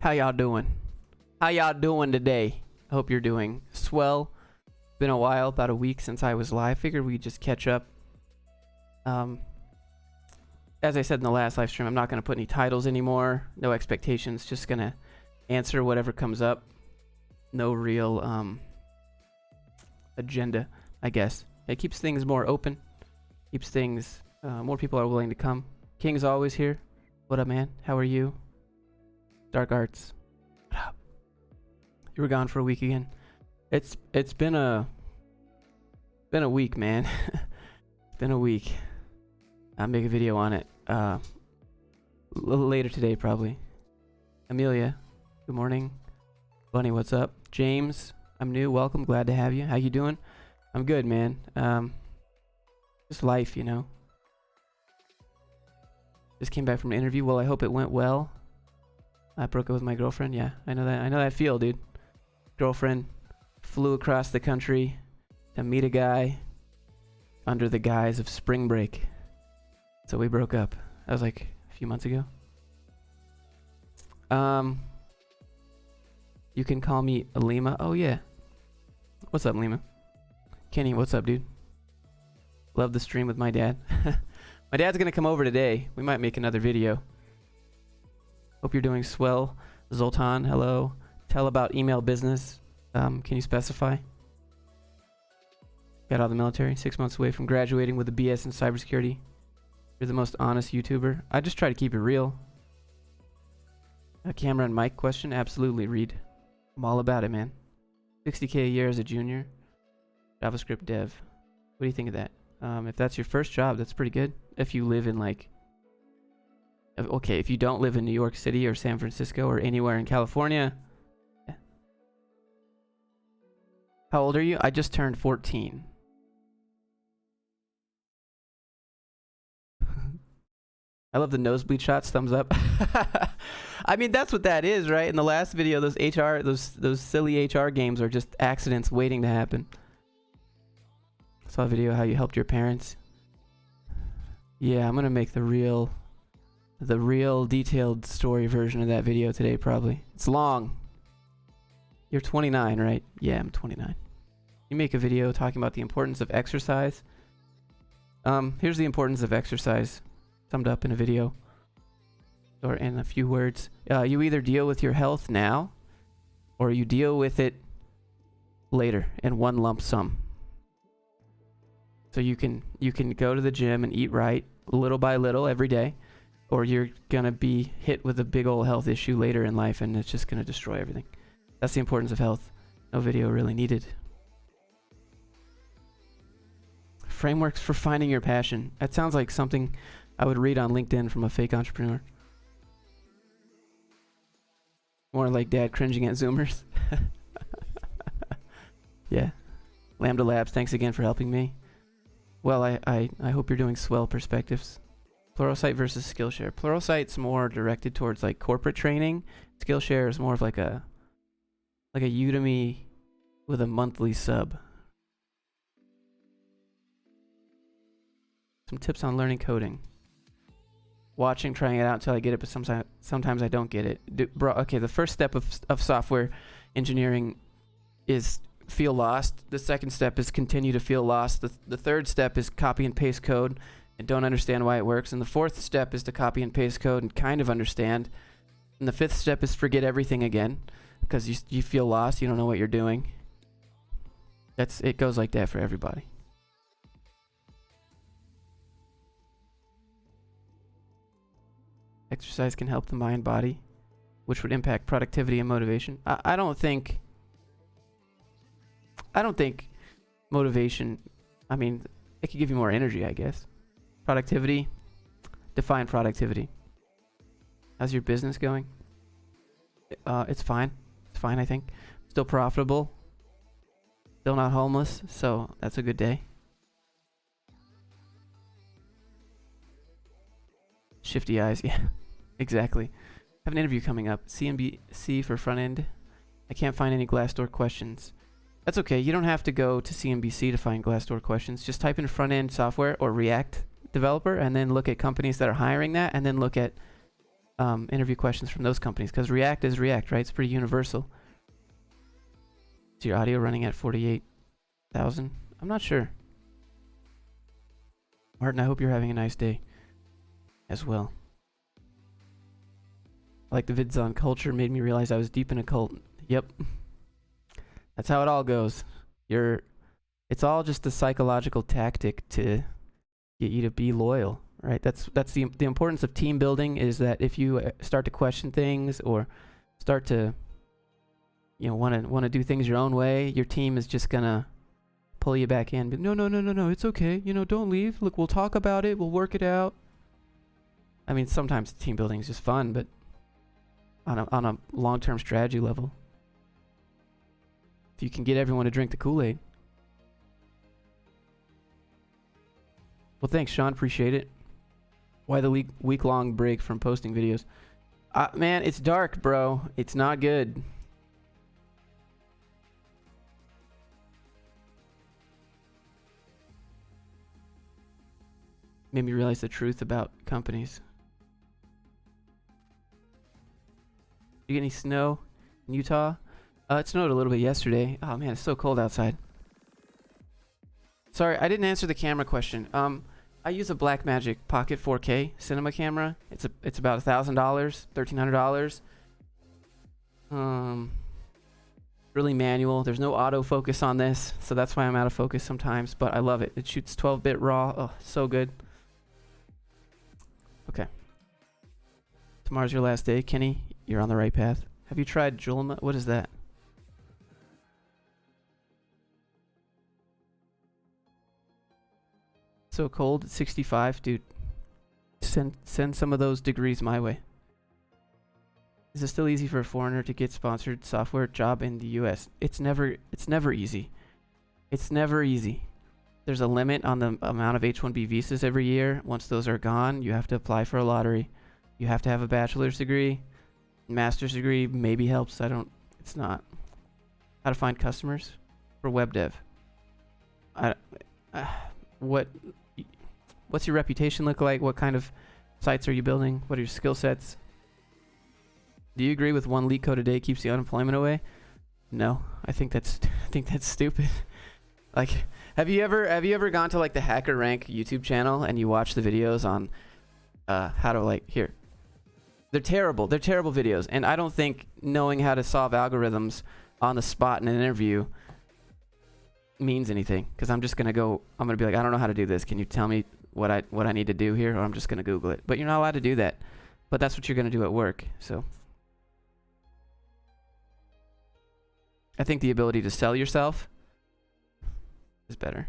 How y'all doing? How y'all doing today? I hope you're doing swell. Been a while, about a week since I was live. Figured we'd just catch up. As I said in the last live stream, I'm not going to put any titles anymore. No expectations. Just going to answer whatever comes up. No real agenda, I guess. It keeps things more open. Keeps things, more people are willing to come. King's always here. What up, man? How are you? Dark Arts. What up? You were gone for a week again. It's been a week, man. It's been a week. I'll make a video on it a little later today, probably. Amelia, good morning. Bunny, what's up? James, I'm new. Welcome. Glad to have you. How you doing? I'm good, man. Just life, you know. Just came back from an interview. Well, I hope it went well. I broke up with my girlfriend. Yeah, I know that. I know that feel, dude. Girlfriend flew across the country to meet a guy under the guise of spring break. So we broke up. That was like a few months ago. You can call me Lima. Oh yeah. What's up, Lima? Kenny, what's up, dude? Love the stream with my dad. My dad's gonna come over today. We might make another video. Hope you're doing swell. Zoltan, hello. Tell about email business. Can you specify? Got out of the military. 6 months away from graduating with a BS in cybersecurity. You're the most honest YouTuber. I just try to keep it real. A camera and mic question? Absolutely, Reed. I'm all about it, man. 60K a year as a junior. JavaScript dev. What do you think of that? If that's your first job, that's pretty good. If you live in like... Okay, if you don't live in New York City or San Francisco or anywhere in California... Yeah. How old are you? I just turned 14. I love the nosebleed shots. Thumbs up. I mean, that's what that is, right? In the last video, those silly HR games are just accidents waiting to happen. Saw a video how you helped your parents. Yeah, I'm gonna make the real detailed story version of that video today, probably. It's long. You're 29, right? Yeah, I'm 29. You make a video talking about the importance of exercise. Here's the importance of exercise, summed up in a video, or in a few words. You either deal with your health now, or you deal with it later in one lump sum. So you can go to the gym and eat right, little by little, every day, or you're gonna be hit with a big old health issue later in life, and it's just gonna destroy everything. That's the importance of health. No video really needed. Frameworks for finding your passion. That sounds like something I would read on LinkedIn from a fake entrepreneur. More like dad cringing at Zoomers. Yeah. Lambda Labs, thanks again for helping me. Well, I hope you're doing swell perspectives. Pluralsight versus Skillshare. Pluralsight's more directed towards like corporate training. Skillshare is more of like a Udemy with a monthly sub. Some tips on learning coding. Watching, trying it out until I get it, but sometimes I don't get it. Bro, okay, the first step of software engineering is feel lost. The second step is continue to feel lost. The third step is copy and paste code and don't understand why it works. And the fourth step is to copy and paste code and kind of understand. And the fifth step is forget everything again because you feel lost. You don't know what you're doing. It goes like that for everybody. Exercise can help the mind body, which would impact productivity and motivation. I don't think motivation, I mean, it could give you more energy, I guess. Productivity, define productivity. How's your business going? It's fine. It's fine, I think. Still profitable. Still not homeless, so that's a good day. Shifty eyes, yeah, exactly. I have an interview coming up. CNBC for front end. I can't find any Glassdoor questions. That's okay. You don't have to go to CNBC to find Glassdoor questions. Just type in front end software or React developer and then look at companies that are hiring that and then look at interview questions from those companies, because React is React, right? It's pretty universal. Is your audio running at 48,000? I'm not sure. Martin, I hope you're having a nice day as well. I like the vids on culture, made me realize I was deep in a cult. Yep. That's how it all goes. It's all just a psychological tactic to get you to be loyal, right? That's the importance of team building, is that if you start to question things or start to want to do things your own way, your team is just gonna pull you back in. But no, it's okay. Don't leave. Look, we'll talk about it. We'll work it out. I mean, sometimes team building is just fun, but on a long-term strategy level, if you can get everyone to drink the Kool-Aid. Well, thanks, Sean. Appreciate it. Why the week-long break from posting videos? Man, it's dark, bro. It's not good. Made me realize the truth about companies. You get any snow in Utah? It snowed a little bit yesterday. Oh man, it's so cold outside. Sorry, I didn't answer the camera question. I use a Blackmagic Pocket 4K cinema camera. It's about $1,000, $1,300. Really manual. There's no autofocus on this, so that's why I'm out of focus sometimes. But I love it. It shoots 12-bit RAW. Oh, so good. Okay. Tomorrow's your last day, Kenny. You're on the right path. Have you tried Julma? What is that? So cold. It's 65, dude. Send some of those degrees my way. Is it still easy for a foreigner to get sponsored software job in the US? It's never easy. It's never easy. There's a limit on the amount of H-1B visas every year. Once those are gone, you have to apply for a lottery. You have to have a bachelor's degree. Master's degree maybe helps. It's not. How to find customers for web dev. What's your reputation look like? What kind of sites are you building? What are your skill sets? Do you agree with one leak code a day keeps the unemployment away? No, I think that's stupid. Like, have you ever gone to like the Hacker Rank YouTube channel and you watch the videos on how to here? They're terrible. They're terrible videos, and I don't think knowing how to solve algorithms on the spot in an interview means anything, because I'm gonna be like, I don't know how to do this. Can you tell me what I need to do here? Or I'm just gonna Google it. But you're not allowed to do that. But that's what you're gonna do at work. So I think the ability to sell yourself is better.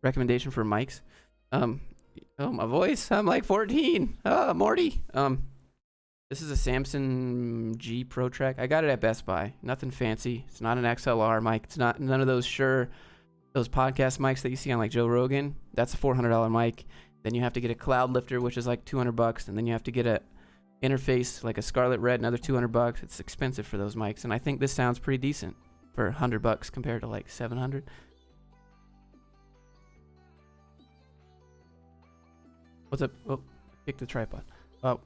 Recommendation for mics. Oh, my voice. I'm like 14. Oh, Morty. This is a Samson G Pro Track. I got it at Best Buy. Nothing fancy. It's not an XLR mic. It's not none of those those podcast mics that you see on like Joe Rogan. That's a $400 mic. Then you have to get a cloud lifter, which is like $200, and then you have to get a interface like a Scarlett Red, another $200. It's expensive for those mics, and I think this sounds pretty decent for $100 compared to like $700. What's up? Oh, pick the tripod. Oh,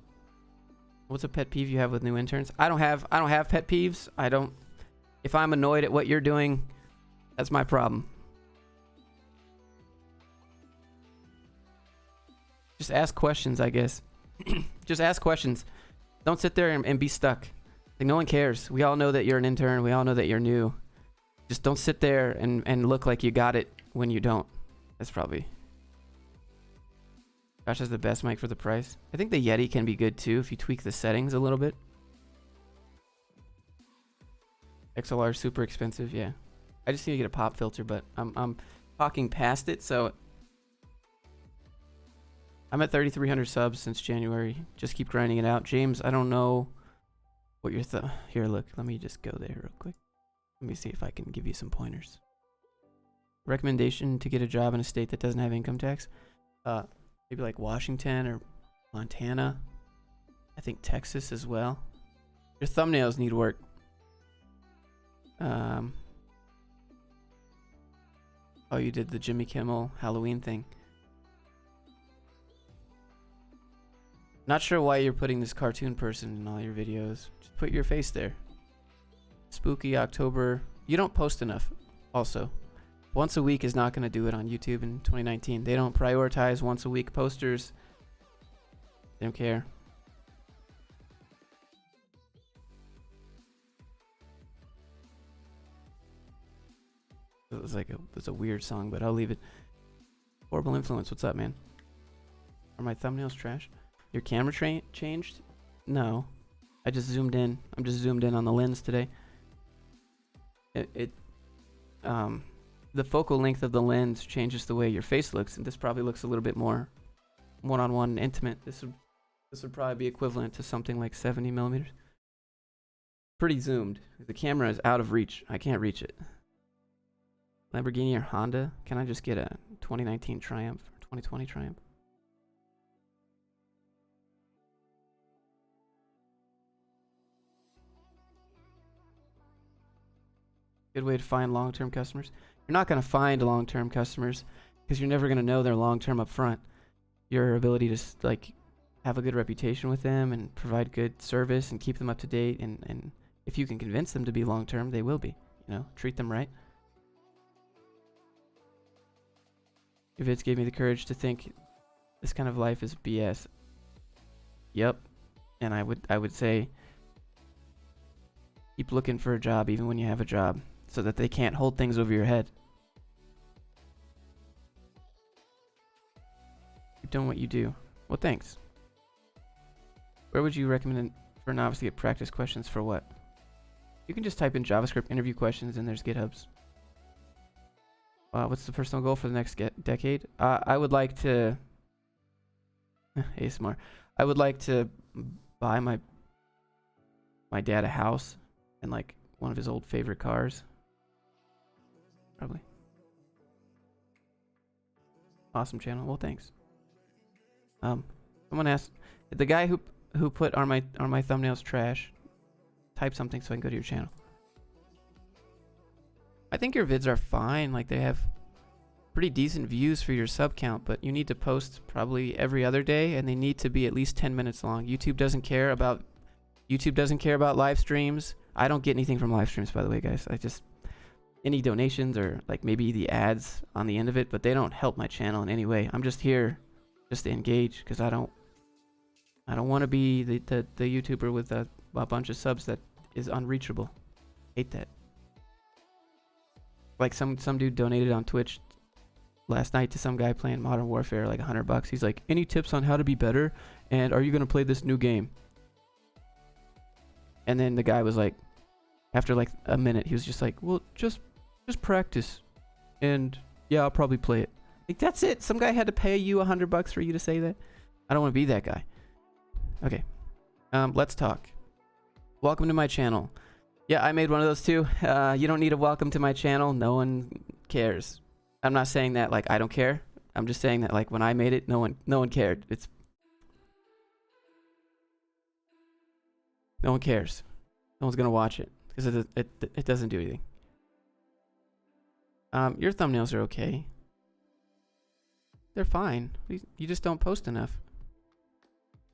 what's a pet peeve you have with new interns? I don't have pet peeves. If I'm annoyed at what you're doing, that's my problem. Just ask questions, I guess. Just ask questions. Don't sit there and be stuck. Like, no one cares. We all know that you're an intern. We all know that you're new. Just don't sit there and look like you got it when you don't. That's probably... Josh has the best mic for the price. I think the Yeti can be good too if you tweak the settings a little bit. XLR is super expensive, yeah. I just need to get a pop filter, but I'm talking past it, so I'm at 3,300 subs since January. Just keep grinding it out. James, I don't know what your here, look, let me just go there real quick. Let me see if I can give you some pointers. Recommendation to get a job in a state that doesn't have income tax. Maybe like Washington or Montana. I think Texas as well. Your thumbnails need work. Oh, you did the Jimmy Kimmel Halloween thing. Not sure why you're putting this cartoon person in all your videos. Just put your face there. Spooky October. You don't post enough, also. Once a week is not going to do it on YouTube in 2019. They don't prioritize once a week posters. They don't care. It was a weird song, but I'll leave it. Horrible Influence. What's up, man? Are my thumbnails trash? Your camera changed? No. I just zoomed in. I'm just zoomed in on the lens today. The focal length of the lens changes the way your face looks, and this probably looks a little bit more one-on-one and intimate. This would probably be equivalent to something like 70 millimeters. Pretty zoomed. The camera is out of reach. I can't reach it. Lamborghini or Honda? Can I just get a 2019 Triumph or 2020 Triumph? Good way to find long-term customers. You're not going to find long-term customers because you're never going to know they're long-term up front. Your ability to like have a good reputation with them and provide good service and keep them up to date, and if you can convince them to be long-term, they will be. You know, treat them right. Your vids gave me the courage to think this kind of life is BS. Yep. And I would say keep looking for a job even when you have a job, so that they can't hold things over your head. Keep doing what you do. Well, thanks. Where would you recommend for a novice to get practice questions for what? You can just type in JavaScript interview questions, and there's GitHubs. What's the personal goal for the next decade? I would like to... ASMR. I would like to buy my dad a house and like one of his old favorite cars. Probably. Awesome channel. Well, thanks. Someone asked, the guy who put are my thumbnails trash? Type something so I can go to your channel. I think your vids are fine. Like, they have pretty decent views for your sub count, but you need to post probably every other day, and they need to be at least 10 minutes long. YouTube doesn't care about live streams. I don't get anything from live streams, by the way, guys. I just any donations or like maybe the ads on the end of it, but they don't help my channel in any way. I'm just here just to engage, because I don't want to be the YouTuber with a bunch of subs that is unreachable. Hate that. Like some dude donated on Twitch last night to some guy playing Modern Warfare, like $100. He's like, any tips on how to be better? And are you gonna play this new game? And then the guy was like, after like a minute, he was just like, well, just practice, and yeah, I'll probably play it. Like, that's it. Some guy had to pay you $100 for you to say that. I don't want to be that guy. Okay, let's talk. Welcome to my channel. Yeah, I made one of those too. You don't need a welcome to my channel. No one cares. I'm not saying that like I don't care. I'm just saying that like when I made it, no one cared. No one cares. No one's gonna watch it because it doesn't do anything. Your thumbnails are okay. They're fine. You just don't post enough.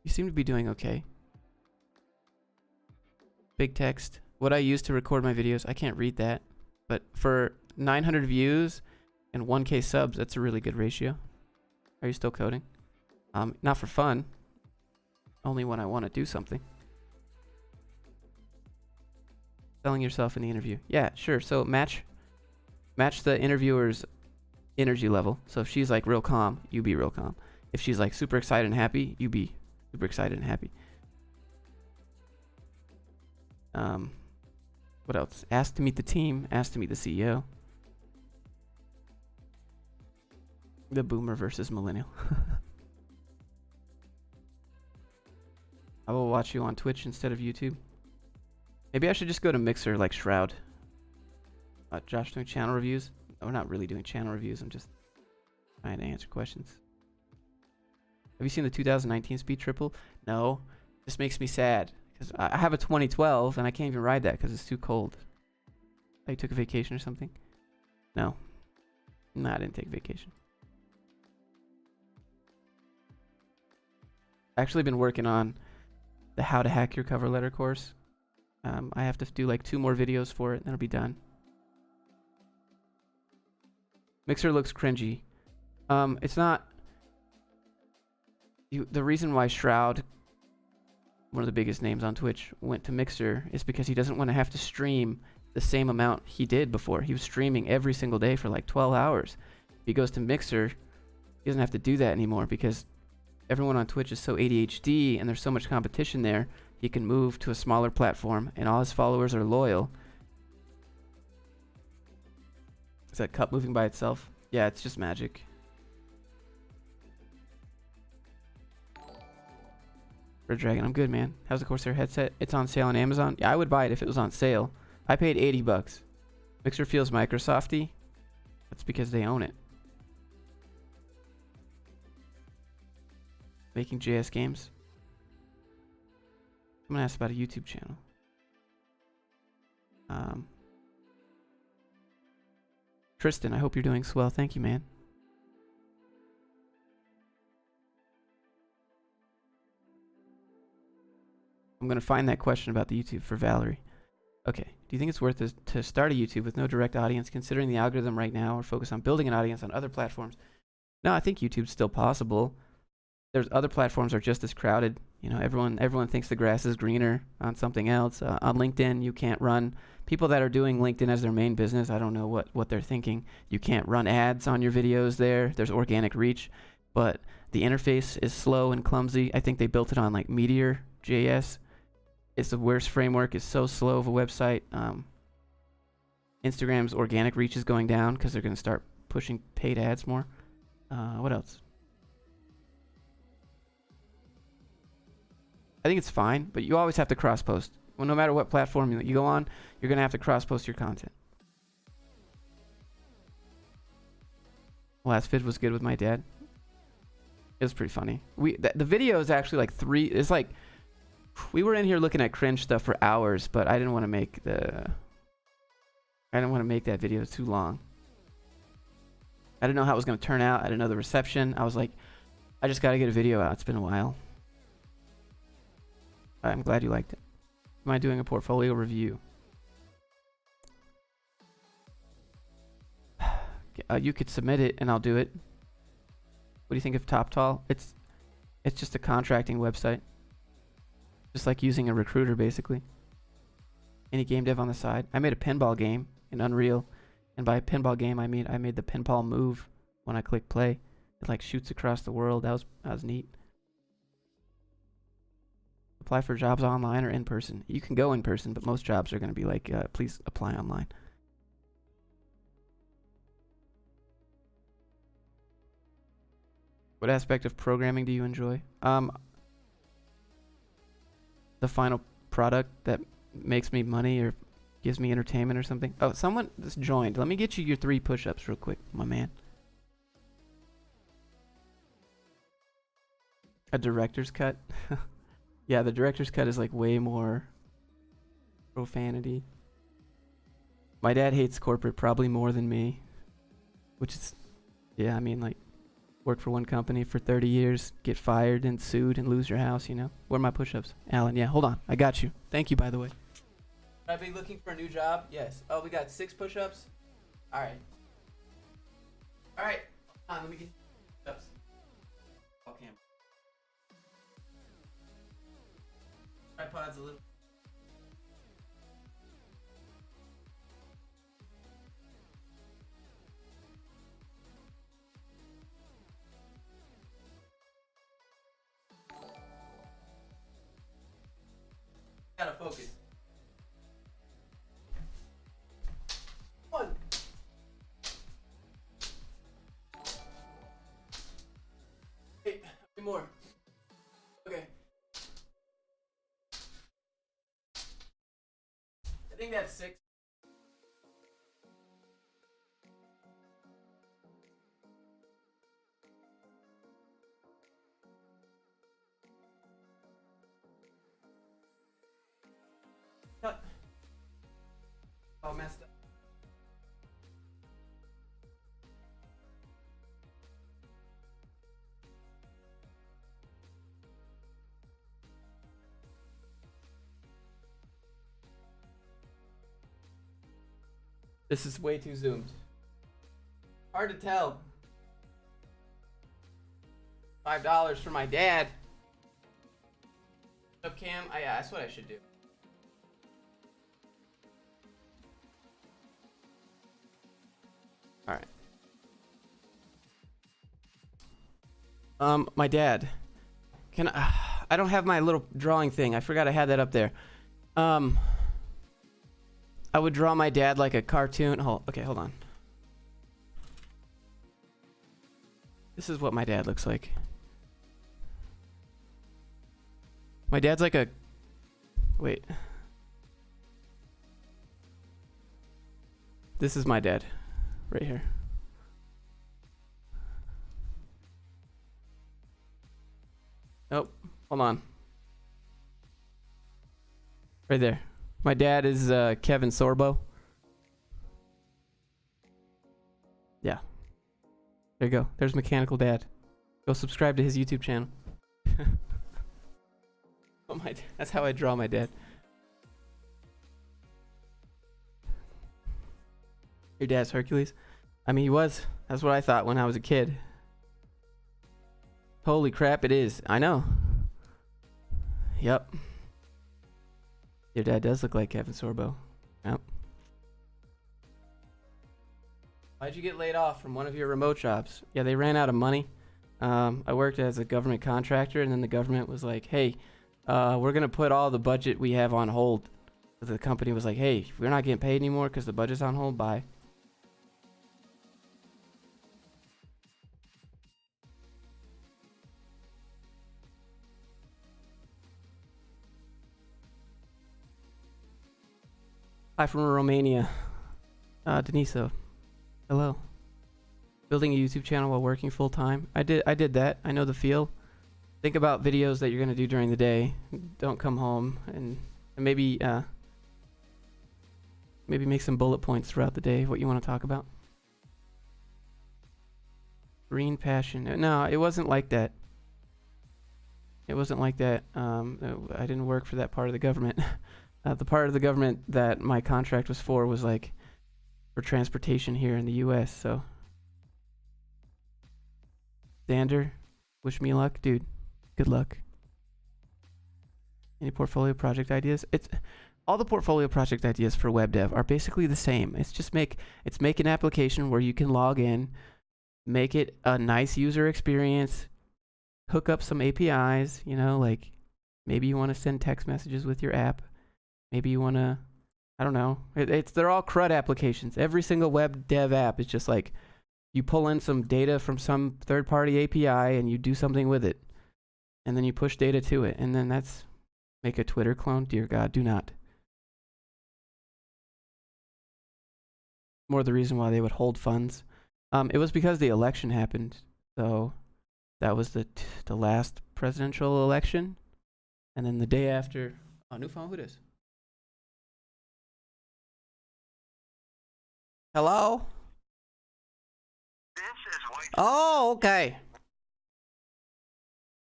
You seem to be doing okay. Big text. What I use to record my videos, I can't read that. But for 900 views and 1K subs, that's a really good ratio. Are you still coding? Not for fun. Only when I want to do something. Selling yourself in the interview. Yeah, sure. So match the interviewer's energy level. So if she's like real calm, you be real calm. If she's like super excited and happy, you be super excited and happy. What else? Ask to meet the team. Ask to meet the CEO. The boomer versus millennial. I will watch you on Twitch instead of YouTube. Maybe I should just go to Mixer like Shroud. Josh doing channel reviews. We're not really doing channel reviews. I'm just trying to answer questions. Have you seen the 2019 Speed Triple? No. This makes me sad. Because I have a 2012 and I can't even ride that because it's too cold. Oh, you took a vacation or something? No. No, I didn't take a vacation. Actually been working on the how to hack your cover letter course. I have to do like 2 more videos for it, and it'll be done. Mixer looks cringy. It's not. The reason why Shroud, one of the biggest names on Twitch, went to Mixer is because he doesn't want to have to stream the same amount he did before. He was streaming every single day for like 12 hours. If he goes to Mixer, he doesn't have to do that anymore because everyone on Twitch is so ADHD and there's so much competition there. He can move to a smaller platform and all his followers are loyal. Is that cup moving by itself? Yeah, it's just magic. Red Dragon, I'm good, man. How's the Corsair headset? It's on sale on Amazon. Yeah, I would buy it if it was on sale. I paid $80. Mixer feels Microsofty. That's because they own it. Making JS games. Someone asked about a YouTube channel. Tristan, I hope you're doing swell. Thank you, man. I'm going to find that question about the YouTube for Valerie. Okay. Do you think it's worth it to start a YouTube with no direct audience, considering the algorithm right now, or focus on building an audience on other platforms? No, I think YouTube's still possible. There's other platforms are just as crowded. You know, everyone thinks the grass is greener on something else. On LinkedIn, you can't run. People that are doing LinkedIn as their main business, I don't know what they're thinking. You can't run ads on your videos there. There's organic reach, but the interface is slow and clumsy. I think they built it on like Meteor.js. It's the worst framework. It's so slow of a website. Instagram's organic reach is going down because they're going to start pushing paid ads more. What else? I think it's fine, but you always have to cross-post. Well, no matter what platform you go on, you're going to have to cross-post your content. Last vid was good with my dad. It was pretty funny. The video is actually like 3. It's like we were in here looking at cringe stuff for hours, but I didn't want to make that video too long. I didn't know how it was going to turn out. I didn't know the reception. I was like, I just got to get a video out. It's been a while. I'm glad you liked it. Am I doing a portfolio review? You could submit it and I'll do it. What do you think of TopTall? It's just a contracting website. Just like using a recruiter, basically. Any game dev on the side. I made a pinball game in Unreal. And by pinball game, I mean I made the pinball move when I click play. It like shoots across the world. That was neat. Apply for jobs online or in person. You can go in person, but most jobs are going to be like, please apply online. What aspect of programming do you enjoy? The final product that makes me money or gives me entertainment or something. Oh, someone just joined. Let me get you your 3 push-ups real quick, my man. A director's cut? Yeah, the director's cut is like way more profanity. My dad hates corporate probably more than me. Which is, yeah, I mean, like, work for one company for 30 years, get fired and sued and lose your house, you know? Where are my push-ups? Alan, yeah, hold on. I got you. Thank you, by the way. Should I be looking for a new job? Yes. Oh, we got 6 push-ups? All right. All right. Let me get push-ups. Okay. Tripod's a little... Gotta focus. One. Hey, more. Okay. I think that's 6. All messed up. This is way too zoomed. Hard to tell. $5 for my dad. Up cam? Yeah, that's what I should do. All right. My dad. Can I don't have my little drawing thing. I forgot I had that up there. I would draw my dad like a cartoon. Okay, hold on. This is what my dad looks like. My dad's like a... Wait. This is my dad. Right here. Nope. Hold on. Right there. My dad is Kevin Sorbo. Yeah. There you go. There's Mechanical Dad. Go subscribe to his YouTube channel. Oh my! That's how I draw my dad. Your dad's Hercules? I mean, he was. That's what I thought when I was a kid. Holy crap, it is. I know. Yep. Your dad does look like Kevin Sorbo. Yep. Why'd you get laid off from one of your remote jobs? Yeah, they ran out of money. I worked as a government contractor, and then the government was like, hey, we're going to put all the budget we have on hold. The company was like, hey, we're not getting paid anymore because the budget's on hold. Bye. Hi from Romania. Deniso. Hello. Building a YouTube channel while working full time. I did that. I know the feel. Think about videos that you're gonna do during the day. Don't come home and maybe make some bullet points throughout the day. What you want to talk about? Green passion. No, it wasn't like that. It wasn't like that. I didn't work for that part of the government. The part of the government that my contract was for was like for transportation here in the U.S. So, Xander, wish me luck, dude. Good luck. Any portfolio project ideas? It's all the portfolio project ideas for web dev are basically the same. It's just make an application where you can log in, make it a nice user experience, hook up some APIs. You know, like maybe you want to send text messages with your app. Maybe you want to, I don't know. They're all CRUD applications. Every single web dev app is just like you pull in some data from some third-party API and you do something with it. And then you push data to it. And then that's make a Twitter clone. Dear God, do not. More the reason why they would hold funds. It was because the election happened. So that was the last presidential election. And then the day after, oh, new phone, who it is? Hello? This is White. Oh, okay.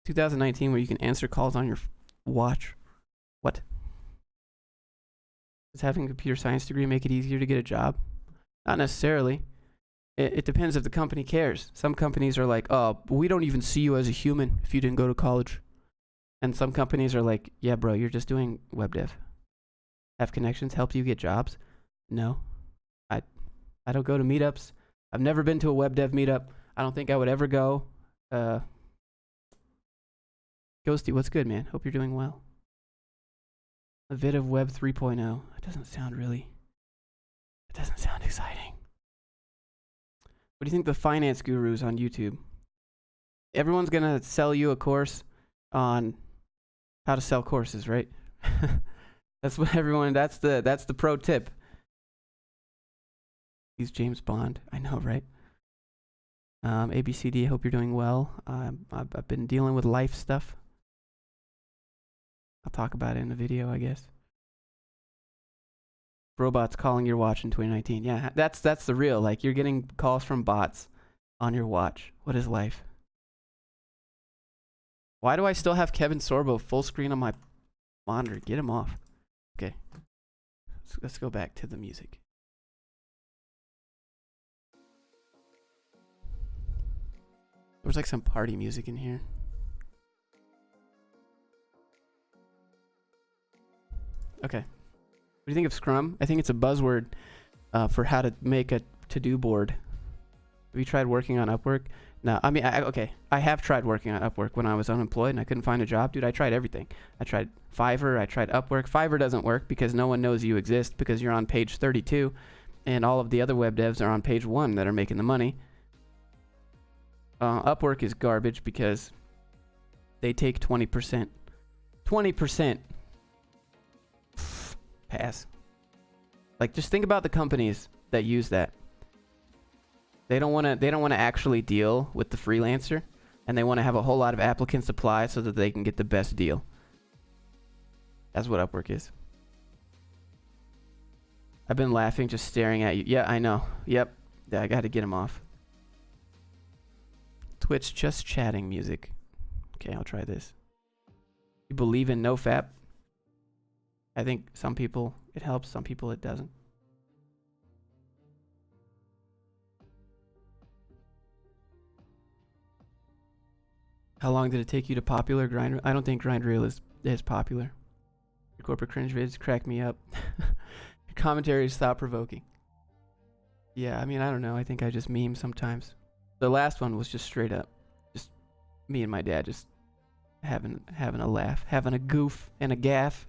2019 where you can answer calls on your watch. What? Does having a computer science degree make it easier to get a job? Not necessarily. It depends if the company cares. Some companies are like, oh, we don't even see you as a human if you didn't go to college. And some companies are like, yeah, bro, you're just doing web dev. Have connections help you get jobs? No. I don't go to meetups. I've never been to a web dev meetup. I don't think I would ever go. Ghosty, what's good, man? Hope you're doing well. A vid of Web 3.0. It doesn't sound exciting. What do you think the finance gurus on YouTube? Everyone's gonna sell you a course on how to sell courses, right? That's what everyone. That's the pro tip. He's James Bond. I know, right? ABCD. Hope you're doing well. I've been dealing with life stuff. I'll talk about it in the video, I guess. Robots calling your watch in 2019. Yeah, that's the real. Like, you're getting calls from bots on your watch. What is life? Why do I still have Kevin Sorbo full screen on my monitor? Get him off. Okay. Let's go back to the music. There's like some party music in here. Okay. What do you think of Scrum? I think it's a buzzword for how to make a to-do board. Have you tried working on Upwork? No, I mean, I have tried working on Upwork when I was unemployed and I couldn't find a job. Dude, I tried everything. I tried Fiverr, I tried Upwork. Fiverr doesn't work because no one knows you exist because you're on page 32 and all of the other web devs are on page 1 that are making the money. Upwork is garbage because they take 20%. 20%. Pass. Like, just think about the companies that use that. They don't want to actually deal with the freelancer, and they want to have a whole lot of applicants apply so that they can get the best deal. That's what Upwork is. I've been laughing just staring at you. Yeah, I know. Yep. Yeah, I got to get him off. Twitch just chatting music. Okay, I'll try this. You believe in NoFap? I think some people it helps, some people it doesn't. How long did it take you to popular grind? I don't think grind reel is popular. Your corporate cringe vids crack me up. Your commentary is thought provoking. Yeah, I mean, I don't know. I think I just meme sometimes. The last one was just straight up, just me and my dad just having a laugh, having a goof and a gaff.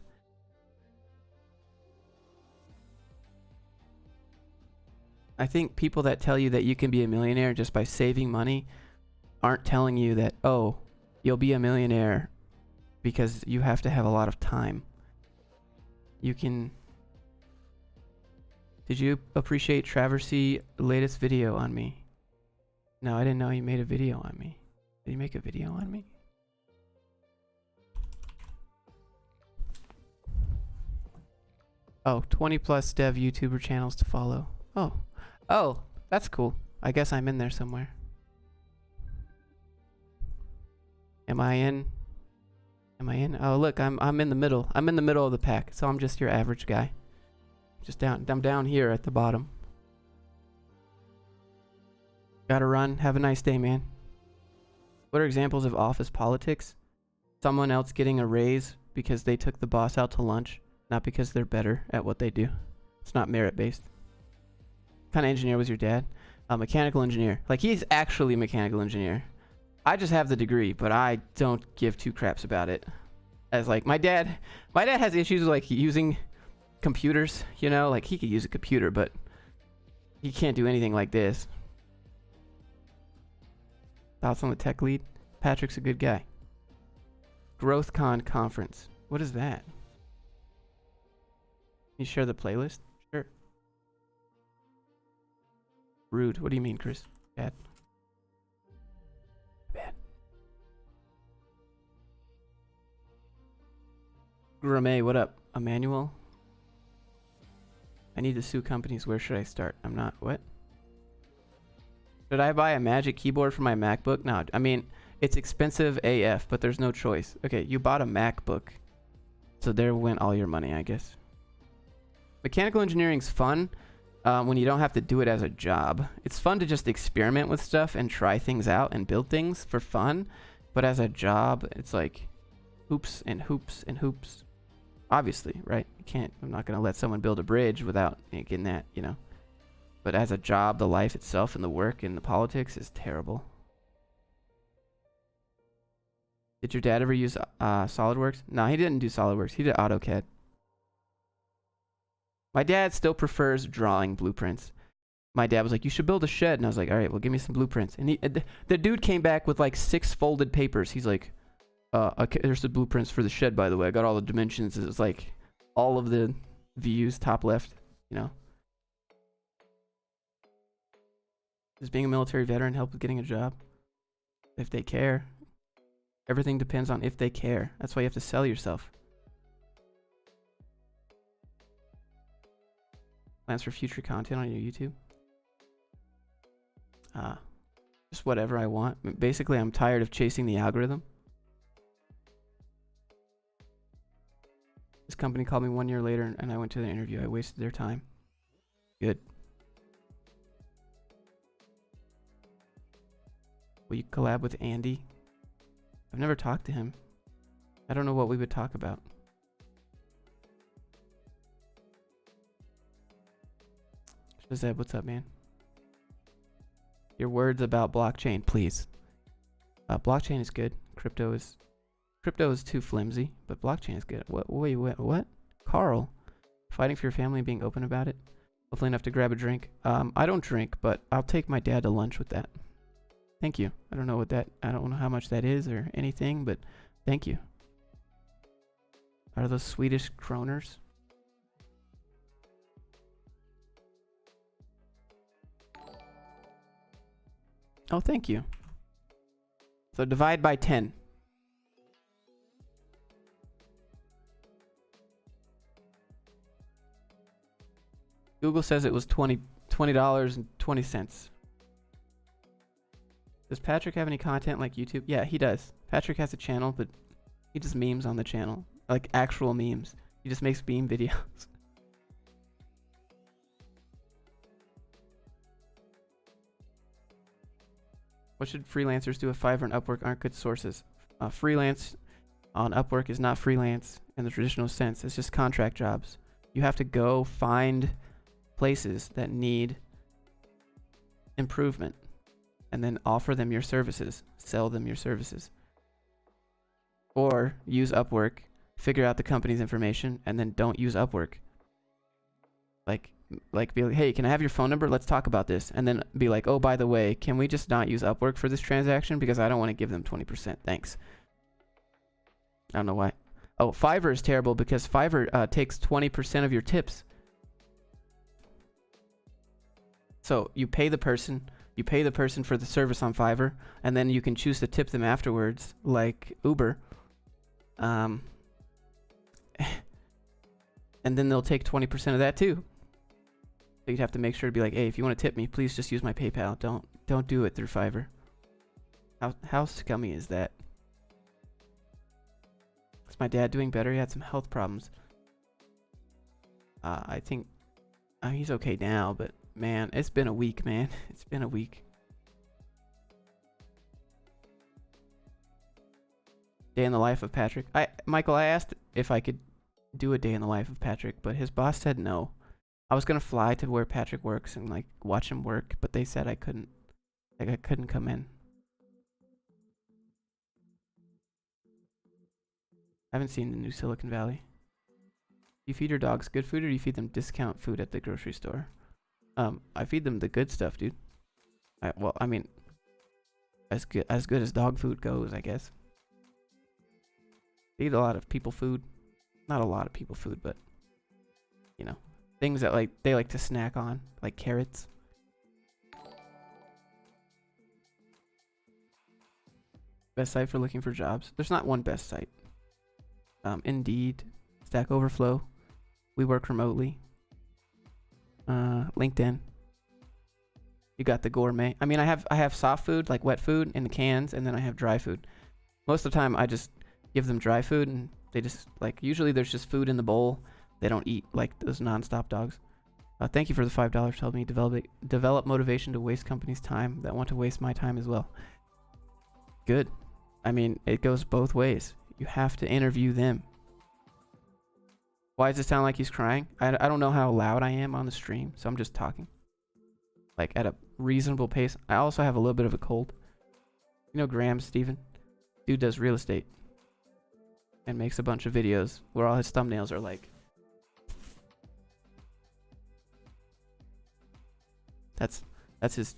I think people that tell you that you can be a millionaire just by saving money aren't telling you that, oh, you'll be a millionaire because you have to have a lot of time. You can... Did you appreciate Traversy latest video on me? No, I didn't know he made a video on me. Did he make a video on me? Oh, 20 plus dev YouTuber channels to follow. Oh, that's cool. I guess I'm in there somewhere. Am I in? Oh, look, I'm in the middle. I'm in the middle of the pack, so I'm just your average guy. I'm down here at the bottom. Gotta run. Have a nice day, man. What are examples of office politics? Someone else getting a raise because they took the boss out to lunch, not because they're better at what they do. It's not merit-based. What kind of engineer was your dad? A mechanical engineer. Like, he's actually a mechanical engineer. I just have the degree, but I don't give two craps about it. As like, my dad has issues with like using computers, you know? Like, he could use a computer, but he can't do anything like this. Thoughts on the tech lead? Patrick's a good guy. GrowthCon conference. What is that? Can you share the playlist? Sure. Rude. What do you mean, Chris? Bad. Bad. Gourmet, what up? Emmanuel? I need to sue companies. Where should I start? I'm not... What? Should I buy a Magic Keyboard for my MacBook? No, I mean, it's expensive AF, but there's no choice. Okay, you bought a MacBook. So there went all your money, I guess. Mechanical engineering's fun when you don't have to do it as a job. It's fun to just experiment with stuff and try things out and build things for fun. But as a job, it's like hoops and hoops and hoops. Obviously, right? I'm not going to let someone build a bridge without getting that, you know. But as a job, the life itself and the work and the politics is terrible. Did your dad ever use SolidWorks? No, he didn't do SolidWorks. He did AutoCAD. My dad still prefers drawing blueprints. My dad was like, you should build a shed. And I was like, all right, well, give me some blueprints. And the dude came back with like 6 folded papers. He's like, okay, there's the blueprints for the shed, by the way. I got all the dimensions. It's like all of the views, top left, you know. Does being a military veteran help with getting a job? If they care. Everything depends on if they care. That's why you have to sell yourself. Plans for future content on your YouTube? Just whatever I want. Basically, I'm tired of chasing the algorithm. This company called me 1 year later and I went to the interview. I wasted their time. Good. Will you collab with Andy? I've never talked to him. I don't know what we would talk about. Zeb, what's up, man? Your words about blockchain, please. Blockchain is good. Crypto is too flimsy, but blockchain is good. Wait, what? Carl, fighting for your family and being open about it. Hopefully enough to grab a drink. I don't drink, but I'll take my dad to lunch with that. Thank you. I don't know how much that is or anything, but thank you. Are those Swedish kroners? Oh, thank you. So divide by 10. Google says it was $20.20. Does Patrick have any content like YouTube? Yeah, he does. Patrick has a channel, but he does memes on the channel. Like actual memes. He just makes meme videos. What should freelancers do if Fiverr and Upwork aren't good sources? Freelance on Upwork is not freelance in the traditional sense. It's just contract jobs. You have to go find places that need improvement and then offer them your services, sell them your services. Or use Upwork, figure out the company's information, and then don't use Upwork. Be like, hey, can I have your phone number? Let's talk about this. And then be like, oh, by the way, can we just not use Upwork for this transaction? Because I don't want to give them 20%. Thanks. I don't know why. Oh, Fiverr is terrible because Fiverr takes 20% of your tips. So you pay the person for the service on Fiverr, and then you can choose to tip them afterwards, like Uber. And then they'll take 20% of that too. So you'd have to make sure to be like, hey, if you want to tip me, please just use my PayPal. Don't do it through Fiverr. How scummy is that? Is my dad doing better? He had some health problems. I think he's okay now, but man, it's been a week, man. It's been a week. Day in the life of Patrick. Michael, I asked if I could do a day in the life of Patrick, but his boss said no. I was gonna fly to where Patrick works and like watch him work, but they said I couldn't. Like I couldn't come in. I haven't seen the new Silicon Valley. You feed your dogs good food, or do you feed them discount food at the grocery store? I feed them the good stuff, dude. I mean, as good as dog food goes, I guess. They eat a lot of people food. Not a lot of people food, but you know, things that they like to snack on, like carrots. Best site for looking for jobs. There's not one best site. Indeed, Stack Overflow, We Work Remotely, LinkedIn. You got the gourmet. I mean, I have soft food, like wet food in the cans, and then I have dry food. Most of the time, I just give them dry food, and they just usually there's just food in the bowl. They don't eat like those non-stop dogs. Thank you for the $5 to help me develop motivation to waste companies' time that want to waste my time as well. Good. I mean, it goes both ways. You have to interview them. Why does it sound like he's crying? I don't know how loud I am on the stream, so I'm just talking. Like at a reasonable pace. I also have a little bit of a cold. You know Graham, Steven? Dude does real estate. And makes a bunch of videos where all his thumbnails are like. That's his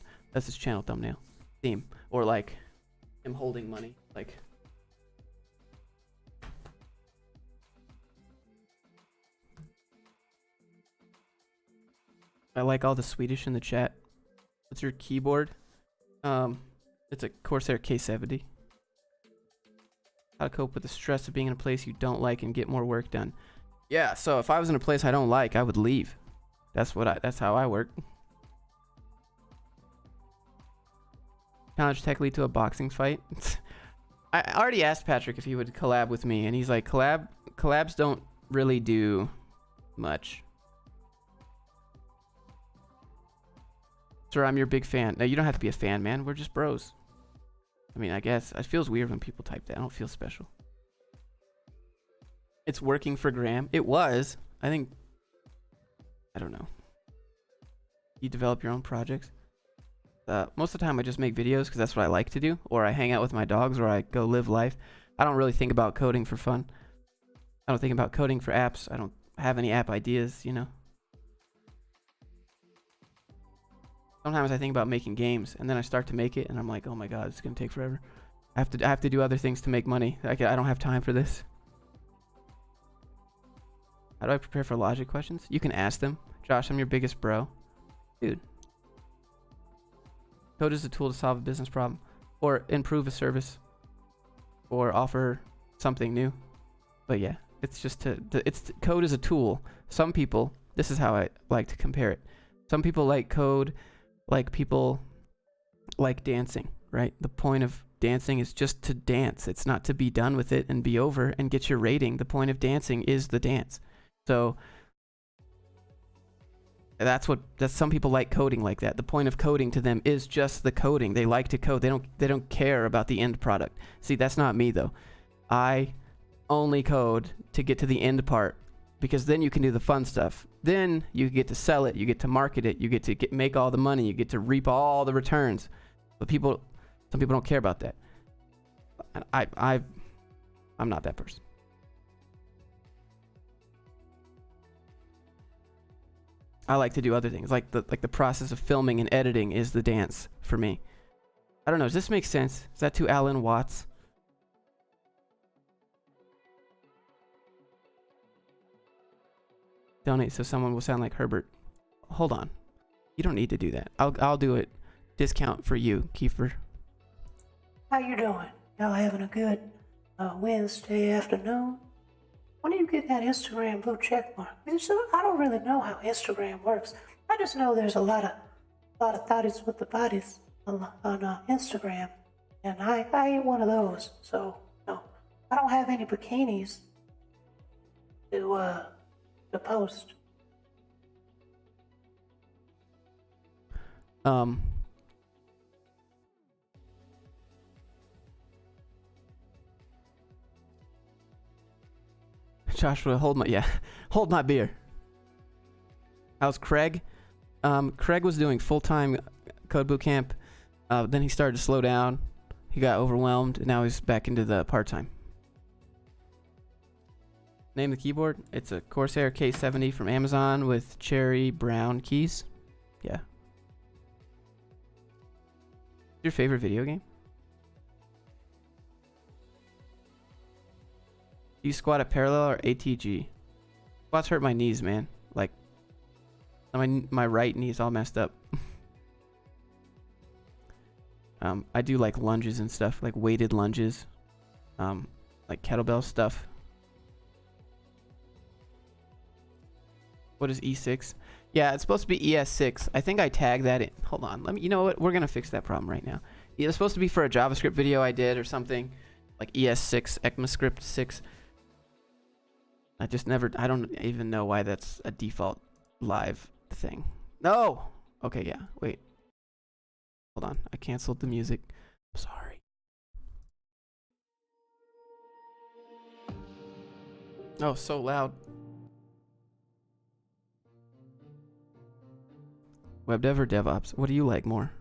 channel thumbnail. Theme. Or like him holding money. Like. I like all the Swedish in the chat. What's your keyboard? It's a Corsair K70. How to cope with the stress of being in a place you don't like and get more work done. Yeah, so if I was in a place I don't like, I would leave. That's how I work. Challenge Tech lead to a boxing fight. I already asked Patrick if he would collab with me, and he's like, collabs don't really do much. Sir, I'm your big fan. No, you don't have to be a fan, man. We're just bros. I mean, I guess it feels weird when people type that. I don't feel special. It's working for Graham. It was. I think. I don't know. You develop your own projects. Most of the time I just make videos because that's what I like to do, or I hang out with my dogs, or I go live life. I don't really think about coding for fun. I don't think about coding for apps. I don't have any app ideas, you know. Sometimes I think about making games, and then I start to make it, and I'm like, oh my god, it's gonna take forever. I have to do other things to make money. I don't have time for this. How do I prepare for logic questions? You can ask them. Josh, I'm your biggest bro. Dude. Code is a tool to solve a business problem, or improve a service, or offer something new. But yeah, it's just code is a tool. Some people, this is how I like to compare it. Some people like code like people like dancing, right? The point of dancing is just to dance. It's not to be done with it and be over and get your rating. The point of dancing is the dance. So that's some people like coding like that. The point of coding to them is just the coding. They like to code. They don't care about the end product. See, that's not me though. I only code to get to the end part, because then you can do the fun stuff. Then you get to sell it, you get to market it, you get to make all the money, you get to reap all the returns. But some people don't care about that. And I'm not that person. I like to do other things, like the process of filming and editing is the dance for me. I don't know. Does this make sense? Is that to Alan Watts? Donate so someone will sound like Herbert. Hold on. You don't need to do that. I'll do it. Discount for you, Kiefer. How you doing? Y'all having a good Wednesday afternoon? When do you get that Instagram blue check mark? I don't really know how Instagram works. I just know there's a lot of thotties with the bodies on Instagram, and I ain't one of those. So no, I don't have any bikinis to post. Joshua, hold my beer. How's Craig? Craig was doing full-time code boot camp. Then he started to slow down. He got overwhelmed, and now he's back into the part-time. Name the keyboard. It's a Corsair K70 from Amazon with cherry brown keys. Yeah. Your favorite video game? Do you squat at parallel or ATG? Squats hurt my knees, man. Like, my right knee's all messed up. I do like lunges and stuff, like weighted lunges, like kettlebell stuff. What is E6? Yeah, it's supposed to be ES6. I think I tagged that in. Hold on. You know what? We're going to fix that problem right now. It's supposed to be for a JavaScript video I did or something. Like ES6, ECMAScript 6. I don't even know why that's a default live thing. No! Okay, yeah. Wait. Hold on. I canceled the music. I'm sorry. Oh, so loud. Web dev or DevOps? What do you like more?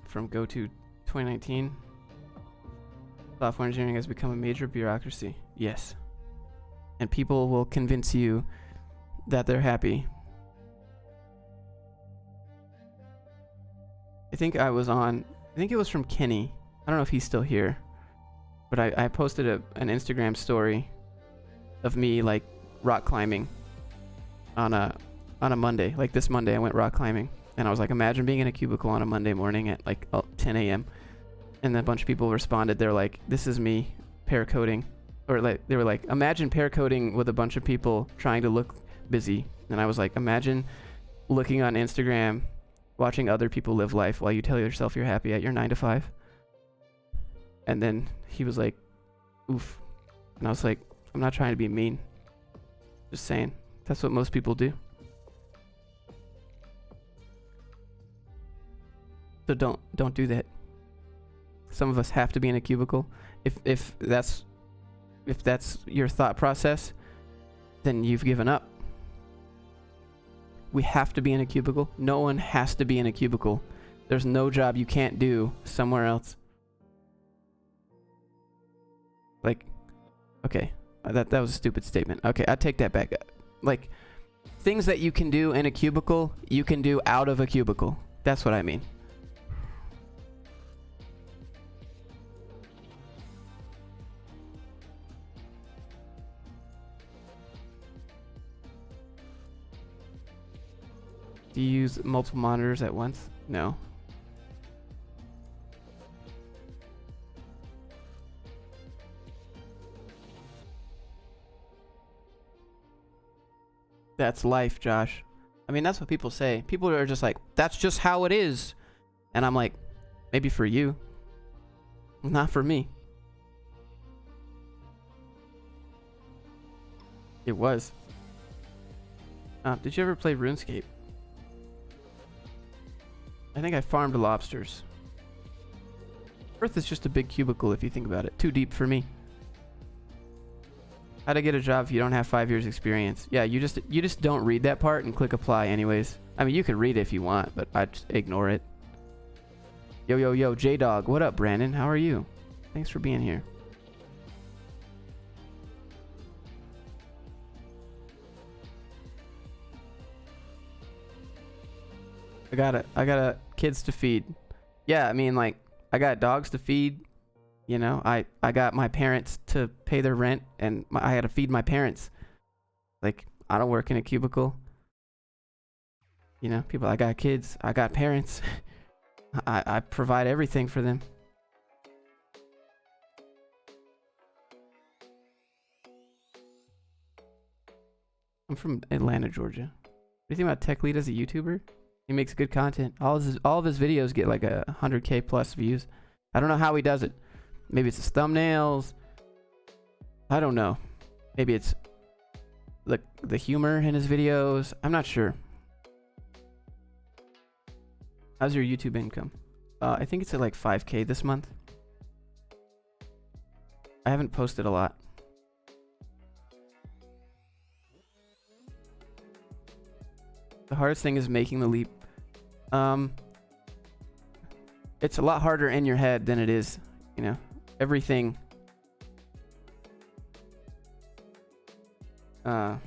From Go to 2019, software engineering has become a major bureaucracy. Yes. And people will convince you that they're happy. I think it was from Kenny. I don't know if he's still here. But I posted an Instagram story of me like rock climbing on a Monday. Like this Monday I went rock climbing, and I was like, imagine being in a cubicle on a Monday morning at like 10 a.m. and then a bunch of people responded. They're like, this is me paracoding, or like they were like, imagine paracoding with a bunch of people trying to look busy. And I was like, imagine looking on Instagram, watching other people live life while you tell yourself you're happy at your 9 to 5. And then he was like, oof. And I was like, I'm not trying to be mean, just saying that's what most people do. So don't do that. Some of us have to be in a cubicle. If that's your thought process, then you've given up. We have to be in a cubicle. No one has to be in a cubicle. There's no job you can't do somewhere else. Like, okay, that was a stupid statement. Okay, I take that back. Like, things that you can do in a cubicle, you can do out of a cubicle. That's what I mean. Do you use multiple monitors at once? No. That's life, Josh. I mean, that's what people say. People are just like, that's just how it is. And I'm like, maybe for you. Not for me. It was. Did you ever play RuneScape? I think I farmed lobsters. Earth is just a big cubicle if you think about it. Too deep for me. How to get a job if you don't have 5 years experience? Yeah, you just don't read that part and click apply anyways. I mean, you can read it if you want, but I just ignore it. Yo, J-Dog. What up, Brandon? How are you? Thanks for being here. I got kids to feed. Yeah, I mean, like, I got dogs to feed. You know, I got my parents to pay their rent, and I had to feed my parents. Like, I don't work in a cubicle. You know, people, I got kids, I got parents. I provide everything for them. I'm from Atlanta, Georgia. What do you think about Tech Lead as a YouTuber? He makes good content. All of his videos get like 100K plus views. I don't know how he does it. Maybe it's his thumbnails. I don't know. Maybe it's the humor in his videos. I'm not sure. How's your YouTube income? I think it's at like 5K this month. I haven't posted a lot. The hardest thing is making the leap. It's a lot harder in your head than it is, you know, everything. How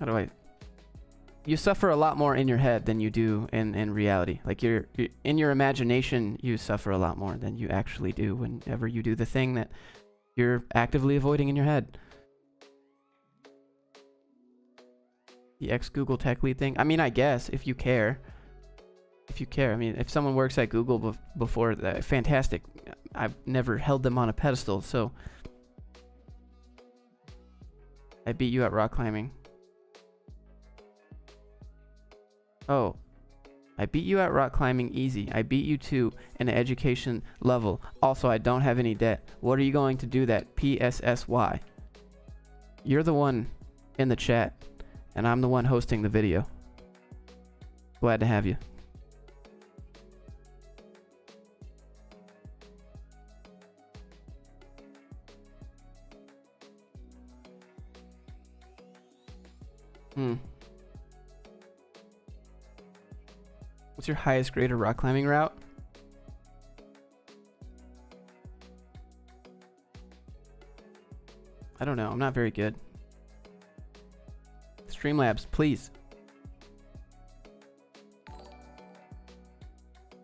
do I? You suffer a lot more in your head than you do in reality. Like you're in your imagination, you suffer a lot more than you actually do whenever you do the thing that you're actively avoiding in your head. The ex-Google Tech Lead thing. I mean, I guess if you care. If you care. I mean, if someone works at Google before, fantastic. I've never held them on a pedestal, so. I beat you at rock climbing. Oh. I beat you at rock climbing easy. I beat you to an education level. Also, I don't have any debt. What are you going to do that? PSSY. You're the one in the chat. And I'm the one hosting the video. Glad to have you. What's your highest grade of rock climbing route? I don't know. I'm not very good. Streamlabs, please.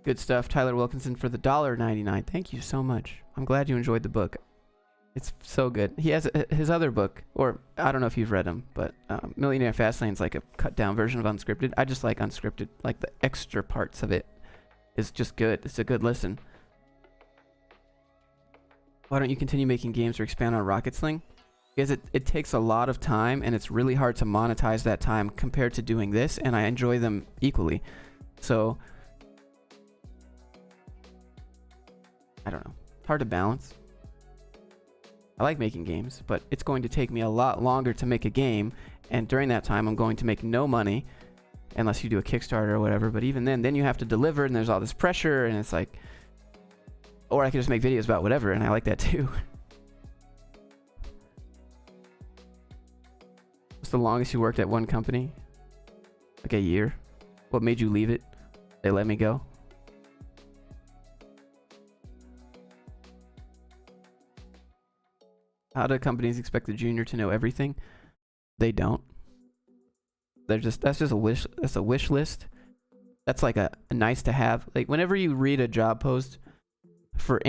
Good stuff. Tyler Wilkinson for the $1.99. Thank you so much. I'm glad you enjoyed the book. It's so good. He has his other book, or I don't know if you've read him, but Millionaire Fastlane's like a cut down version of Unscripted. I just like Unscripted. Like the extra parts of it is just good. It's a good listen. Why don't you continue making games or expand on Rocket Sling? Because it takes a lot of time, and it's really hard to monetize that time compared to doing this, and I enjoy them equally. So, I don't know. Hard to balance. I like making games, but it's going to take me a lot longer to make a game, and during that time, I'm going to make no money, unless you do a Kickstarter or whatever. But even then you have to deliver, and there's all this pressure, and it's like, or I could just make videos about whatever, and I like that too. What's the longest you worked at one company? Like a year. What made you leave it? They let me go. How do companies expect the junior to know everything? They don't. That's just a wish. That's a wish list. That's like a nice to have. Like whenever you read a job post for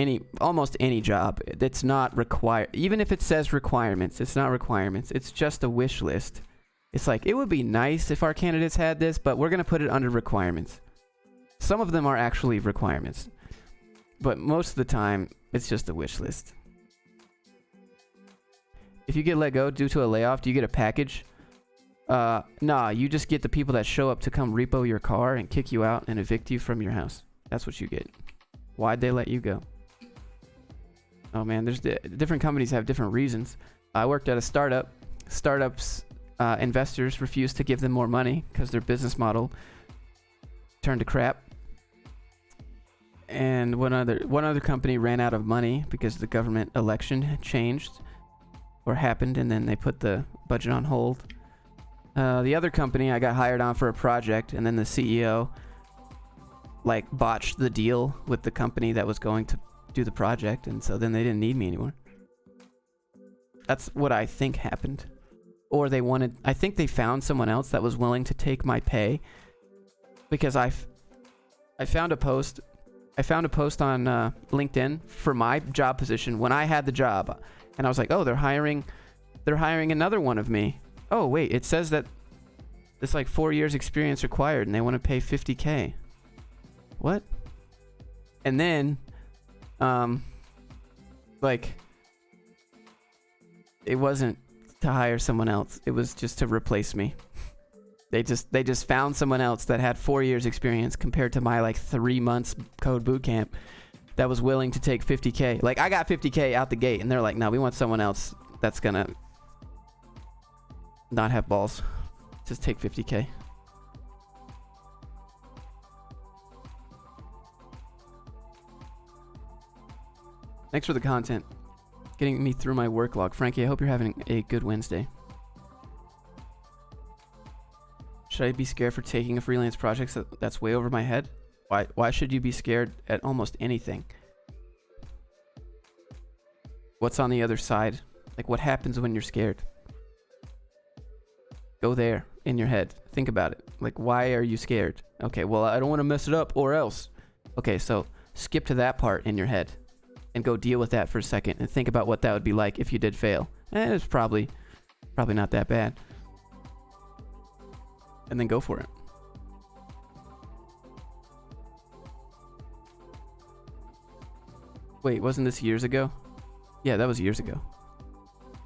almost any job, it's not required. Even if it says requirements, it's not requirements. It's just a wish list. It's like, it would be nice if our candidates had this, but we're going to put it under requirements. Some of them are actually requirements, but most of the time it's just a wish list. If you get let go due to a layoff, do you get a package? Nah, you just get the people that show up to come repo your car and kick you out and evict you from your house. That's what you get. Why'd they let you go? Oh man, there's different companies have different reasons. I worked at a startup. Startups, investors refused to give them more money because their business model turned to crap. And one other company ran out of money because the government election had changed or happened, and then they put the budget on hold. The other company, I got hired on for a project, and then the CEO like botched the deal with the company that was going to do the project, and so then they didn't need me anymore. That's what I think happened. Or I think they found someone else that was willing to take my pay, because I found a post on LinkedIn for my job position when I had the job, and I was like, oh, they're hiring another one of me. Oh wait, it says that it's like 4 years experience required, and they want to pay $50K. What? And then, like, it wasn't to hire someone else. It was just to replace me. They just found someone else that had 4 years experience compared to my like 3 months code bootcamp that was willing to take $50K. Like, I got $50K out the gate, and they're like, no, we want someone else that's gonna not have balls. Just take $50K. Thanks for the content. Getting me through my work log. Frankie, I hope you're having a good Wednesday. Should I be scared for taking a freelance project that's way over my head? Why should you be scared at almost anything? What's on the other side? Like, what happens when you're scared? Go there in your head. Think about it. Like, why are you scared? Okay, well, I don't want to mess it up or else. Okay, so skip to that part in your head and go deal with that for a second and think about what that would be like if you did fail. It's probably not that bad. And then go for it. Wait, wasn't this years ago? Yeah, that was years ago.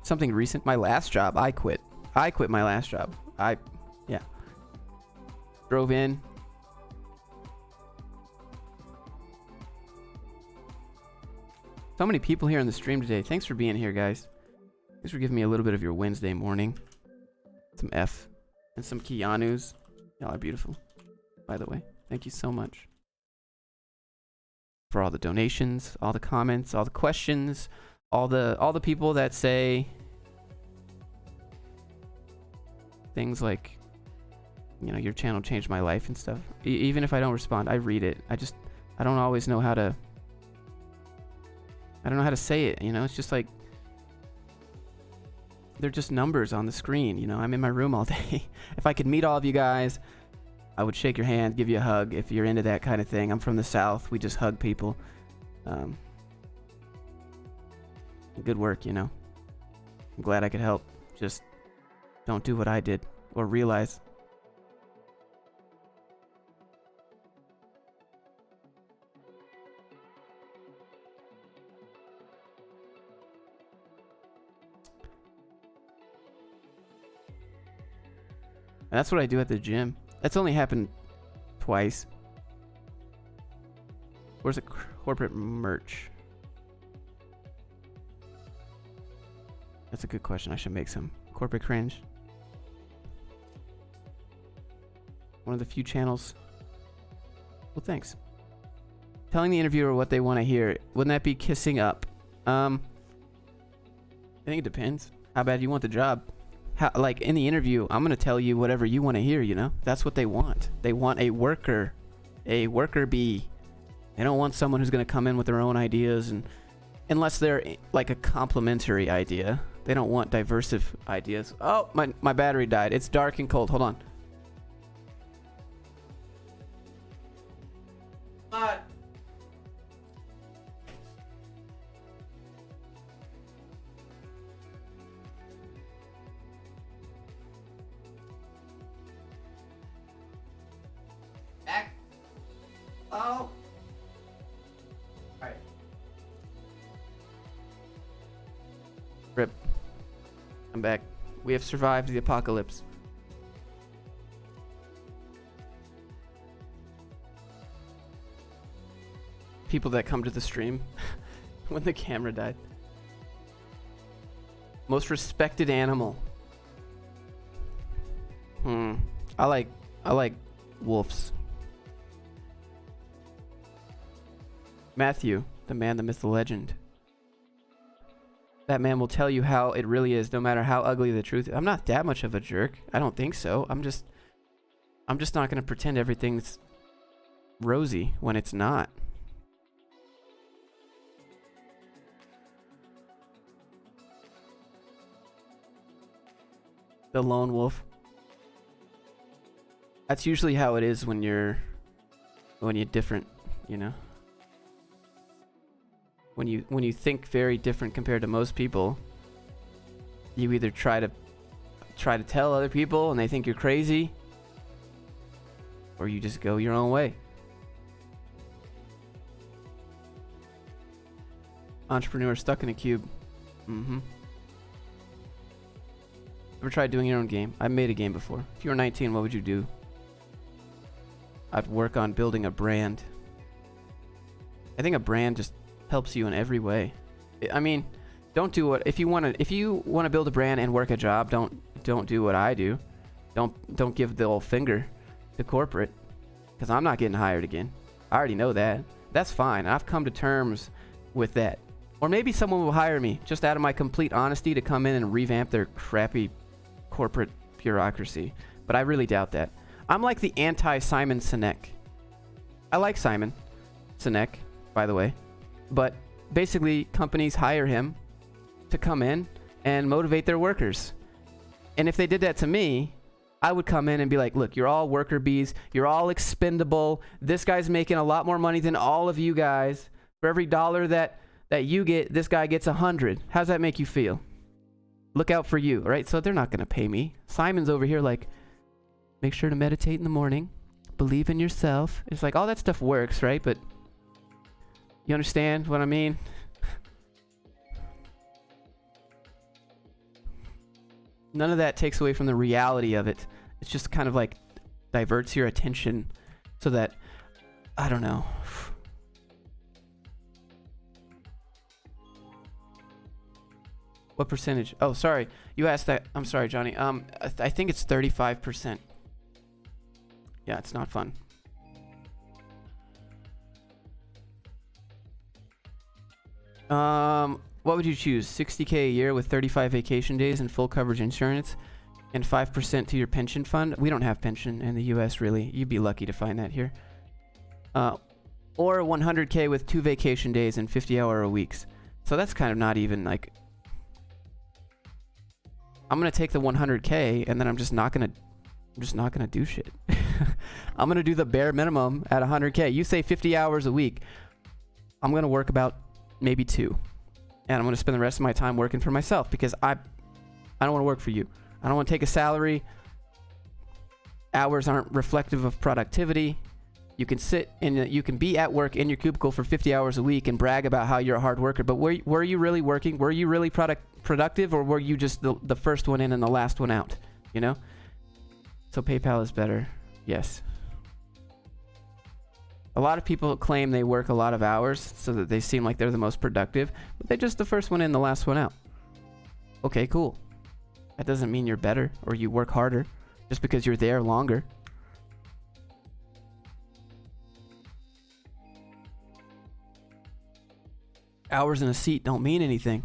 Something recent. My last job, I quit. I quit my last job. Yeah. Drove in. So many people here on the stream today. Thanks for being here, guys. Thanks for giving me a little bit of your Wednesday morning. Some F and some Keanu's. Y'all are beautiful, by the way. Thank you so much for all the donations, all the comments, all the questions, all the people that say things like, you know, your channel changed my life and stuff. Even if I don't respond, I read it. I don't always know how to. I don't know how to say it. You know, it's just like they're just numbers on the screen. You know, I'm in my room all day. If I could meet all of you guys, I would shake your hand, give you a hug if you're into that kind of thing. I'm from the South. We just hug people. Good work, you know. I'm glad I could help. Just don't do what I did or realize. And that's what I do at the gym. That's only happened twice. Where's the corporate merch? That's a good question. I should make some corporate cringe. one of the few channels. Well, thanks. Telling the interviewer what they want to hear. Wouldn't that be kissing up? I think it depends. How bad you want the job. Like in the interview, I'm going to tell you whatever you want to hear, you know? That's what they want. They want a worker bee. They don't want someone who's going to come in with their own ideas, and unless they're like a complementary idea. They don't want diversive ideas. Oh, my battery died. It's dark and cold. Hold on. What? Back. Oh. Alright. Rip. I'm back. We have survived the apocalypse. People that come to the stream when the camera died. Most respected animal. I like wolves. Matthew, the man, the myth, the legend. That man will tell you how it really is, no matter how ugly the truth is. I'm not that much of a jerk. I don't think so. I'm just not gonna pretend everything's rosy when it's not. The lone wolf. That's usually how it is when you're different, you know? When you think very different compared to most people, you either try to tell other people and they think you're crazy, or you just go your own way. Entrepreneur stuck in a cube. Ever tried doing your own game? I've made a game before. If you were 19, what would you do? I'd work on building a brand. I think a brand just helps you in every way. I mean, don't do what if you want to build a brand and work a job, don't do what I do. Don't give the old finger to corporate, because I'm not getting hired again. I already know that. That's fine. I've come to terms with that. Or maybe someone will hire me just out of my complete honesty to come in and revamp their crappy corporate bureaucracy. But I really doubt that. I'm like the anti-Simon Sinek. I like Simon Sinek, by the way. But basically, companies hire him to come in and motivate their workers. And if they did that to me, I would come in and be like, look, you're all worker bees. You're all expendable. This guy's making a lot more money than all of you guys. For every dollar that you get, this guy gets 100. How's that make you feel? Look out for you, right? So they're not going to pay me. Simon's over here like, make sure to meditate in the morning. Believe in yourself. It's like all that stuff works, right? But you understand what I mean? None of that takes away from the reality of it. It's just kind of like diverts your attention so that, I don't know. What percentage? Oh, sorry. You asked that. I'm sorry, Johnny. I think it's 35%. Yeah, it's not fun. What would you choose? 60K a year with 35 vacation days and full coverage insurance and 5% to your pension fund? We don't have pension in the US, really. You'd be lucky to find that here. Or 100K with 2 vacation days and 50-hour weeks. So that's kind of not even like... I'm going to take the 100K and then I'm just not going to do shit. I'm going to do the bare minimum at 100K. You say 50 hours a week. I'm going to work about maybe 2. And I'm going to spend the rest of my time working for myself because I don't want to work for you. I don't want to take a salary. Hours aren't reflective of productivity. You can you can be at work in your cubicle for 50 hours a week and brag about how you're a hard worker. But were you really working? Were you really productive, or were you just the first one in and the last one out? You know? So PayPal is better. Yes. A lot of people claim they work a lot of hours so that they seem like they're the most productive, but they're just the first one in, the last one out. Okay, cool. That doesn't mean you're better or you work harder just because you're there longer. Hours in a seat don't mean anything.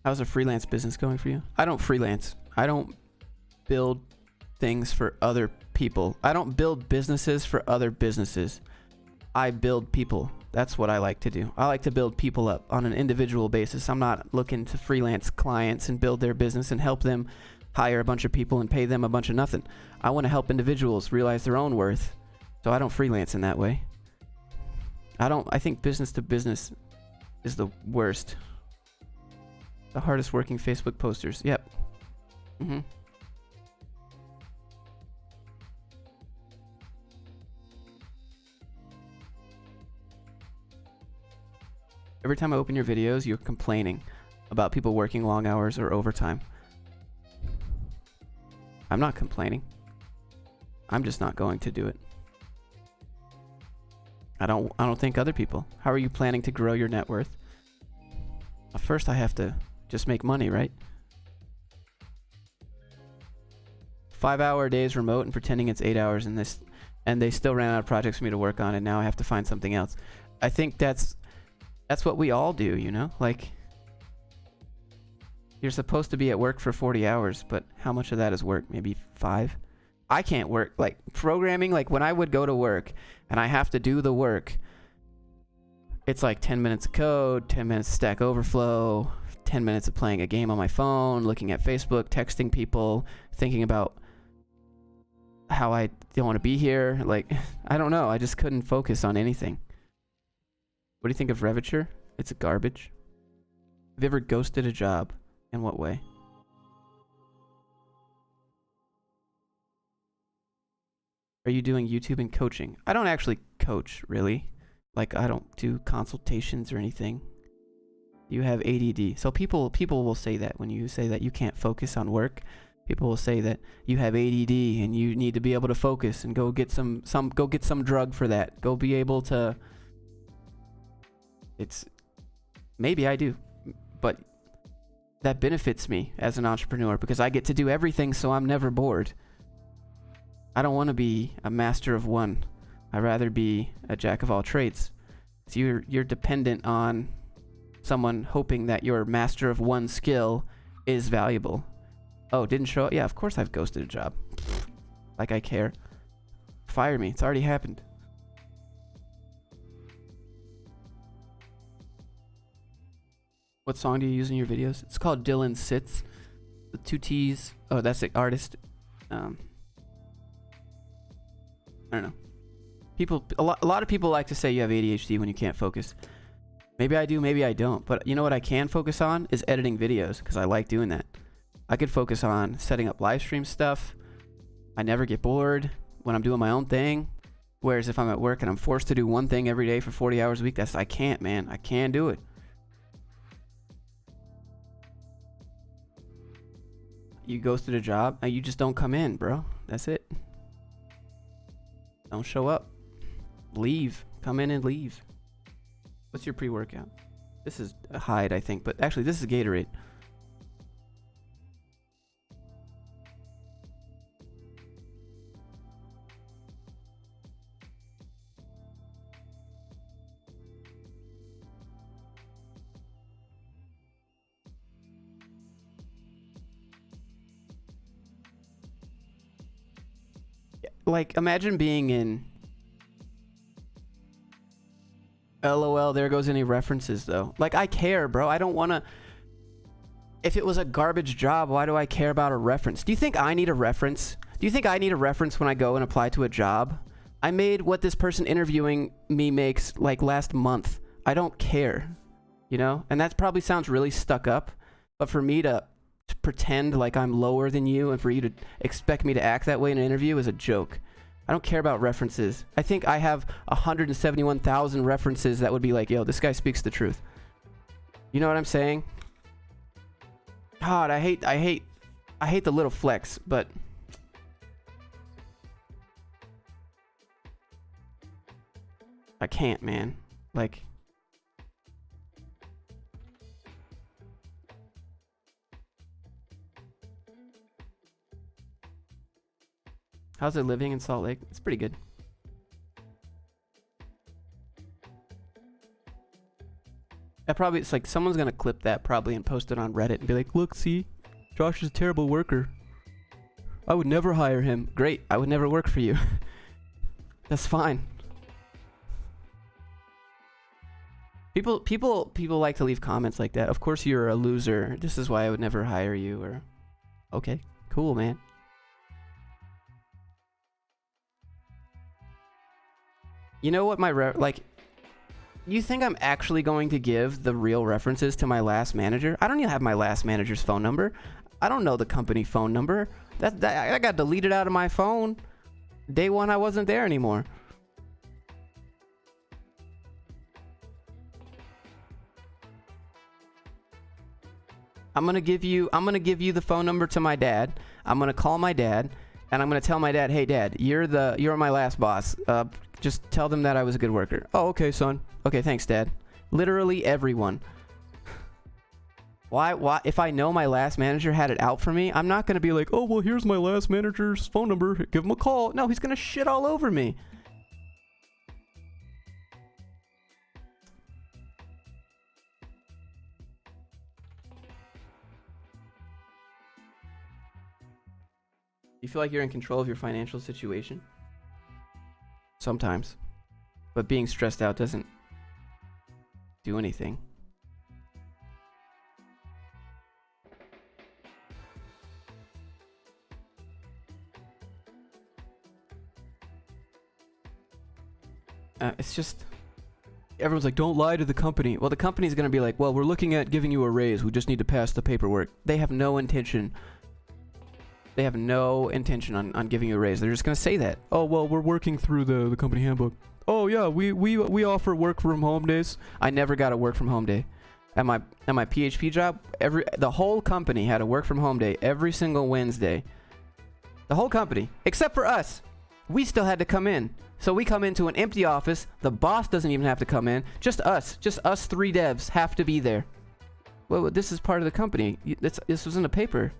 How's a freelance business going for you? I don't freelance. I don't build things for other people. I don't build businesses for other businesses. I build people. That's what I like to do. I like to build people up on an individual basis. I'm not looking to freelance clients and build their business and help them hire a bunch of people and pay them a bunch of nothing. I want to help individuals realize their own worth. So I don't freelance in that way. I think business to business is the worst. The hardest working Facebook posters. Yep. Every time I open your videos, you're complaining about people working long hours or overtime. I'm not complaining. I'm just not going to do it. I don't think other people. How are you planning to grow your net worth? First, I have to just make money, right? 5-hour days remote and pretending it's 8 hours in this, and they still ran out of projects for me to work on, and now I have to find something else. I think that's what we all do, you know? Like, you're supposed to be at work for 40 hours, but how much of that is work? Maybe 5? I can't work. Like, programming, like when I would go to work and I have to do the work, it's like 10 minutes of code, 10 minutes of Stack Overflow, 10 minutes of playing a game on my phone, looking at Facebook, texting people, thinking about how I don't want to be here. Like, I don't know. I just couldn't focus on anything. What do you think of Reviture? It's garbage. Have you ever ghosted a job? In what way? Are you doing YouTube and coaching? I don't actually coach, really. Like, I don't do consultations or anything. You have ADD. So people will say that when you say that you can't focus on work. People will say that you have ADD and you need to be able to focus and go get some drug for that. Go be able to. It's maybe I do, but that benefits me as an entrepreneur because I get to do everything, so I'm never bored. I don't want to be a master of one. I'd rather be a jack of all trades. So you're dependent on someone hoping that your master of one skill is valuable. Oh, didn't show up? Yeah, of course I've ghosted a job. Like I care. Fire me. It's already happened. What song do you use in your videos? It's called Dylan Sits. The 2 T's. Oh, that's the artist. I don't know. A lot of people like to say you have ADHD when you can't focus. Maybe I do, maybe I don't. But you know what I can focus on is editing videos because I like doing that. I could focus on setting up live stream stuff. I never get bored when I'm doing my own thing. Whereas if I'm at work and I'm forced to do one thing every day for 40 hours a week, I can't, man. I can't do it. You ghosted a job, and you just don't come in, bro. That's it. Don't show up. Leave. Come in and leave. What's your pre-workout? This is a Hyde, I think, but actually this is Gatorade. Like, imagine being in... LOL, there goes any references, though. Like, I care, bro. I don't want to... If it was a garbage job, why do I care about a reference? Do you think I need a reference? Do you think I need a reference when I go and apply to a job? I made what this person interviewing me makes, like, last month. I don't care, you know? And that probably sounds really stuck up, but for me to pretend like I'm lower than you and for you to expect me to act that way in an interview is a joke. I don't care about references. I think I have 171,000 references that would be like, yo, this guy speaks the truth. You know what I'm saying? God, I hate the little flex, but I can't, man. Like, How's it living in Salt Lake? It's pretty good. It's like someone's gonna clip that probably and post it on Reddit and be like, look, see, Josh is a terrible worker. I would never hire him. Great, I would never work for you. That's fine. People like to leave comments like that. Of course you're a loser. This is why I would never hire you. Or, okay, cool, man. You know what you think I'm actually going to give the real references to my last manager? I don't even have my last manager's phone number. I don't know the company phone number. I got deleted out of my phone. Day one, I wasn't there anymore. I'm gonna give you the phone number to my dad. I'm gonna call my dad, and I'm gonna tell my dad, hey dad, you're my last boss. Just tell them that I was a good worker. Oh, okay, son. Okay, thanks, dad. Literally everyone. Why? If I know my last manager had it out for me, I'm not gonna be like, oh, well, here's my last manager's phone number. Give him a call. No, he's gonna shit all over me. You feel like you're in control of your financial situation? Sometimes. But being stressed out doesn't do anything. It's just, everyone's like, don't lie to the company. Well, the company's gonna be like, well, we're looking at giving you a raise. We just need to pass the paperwork. They have no intention. They have no intention on giving you a raise. They're just gonna say that. Oh, well, we're working through the company handbook. Oh yeah, we offer work from home days. I never got a work from home day. At my PHP job, the whole company had a work from home day every single Wednesday. The whole company, except for us. We still had to come in. So we come into an empty office. The boss doesn't even have to come in. Just us three devs have to be there. Well, this is part of the company. This was in a paper.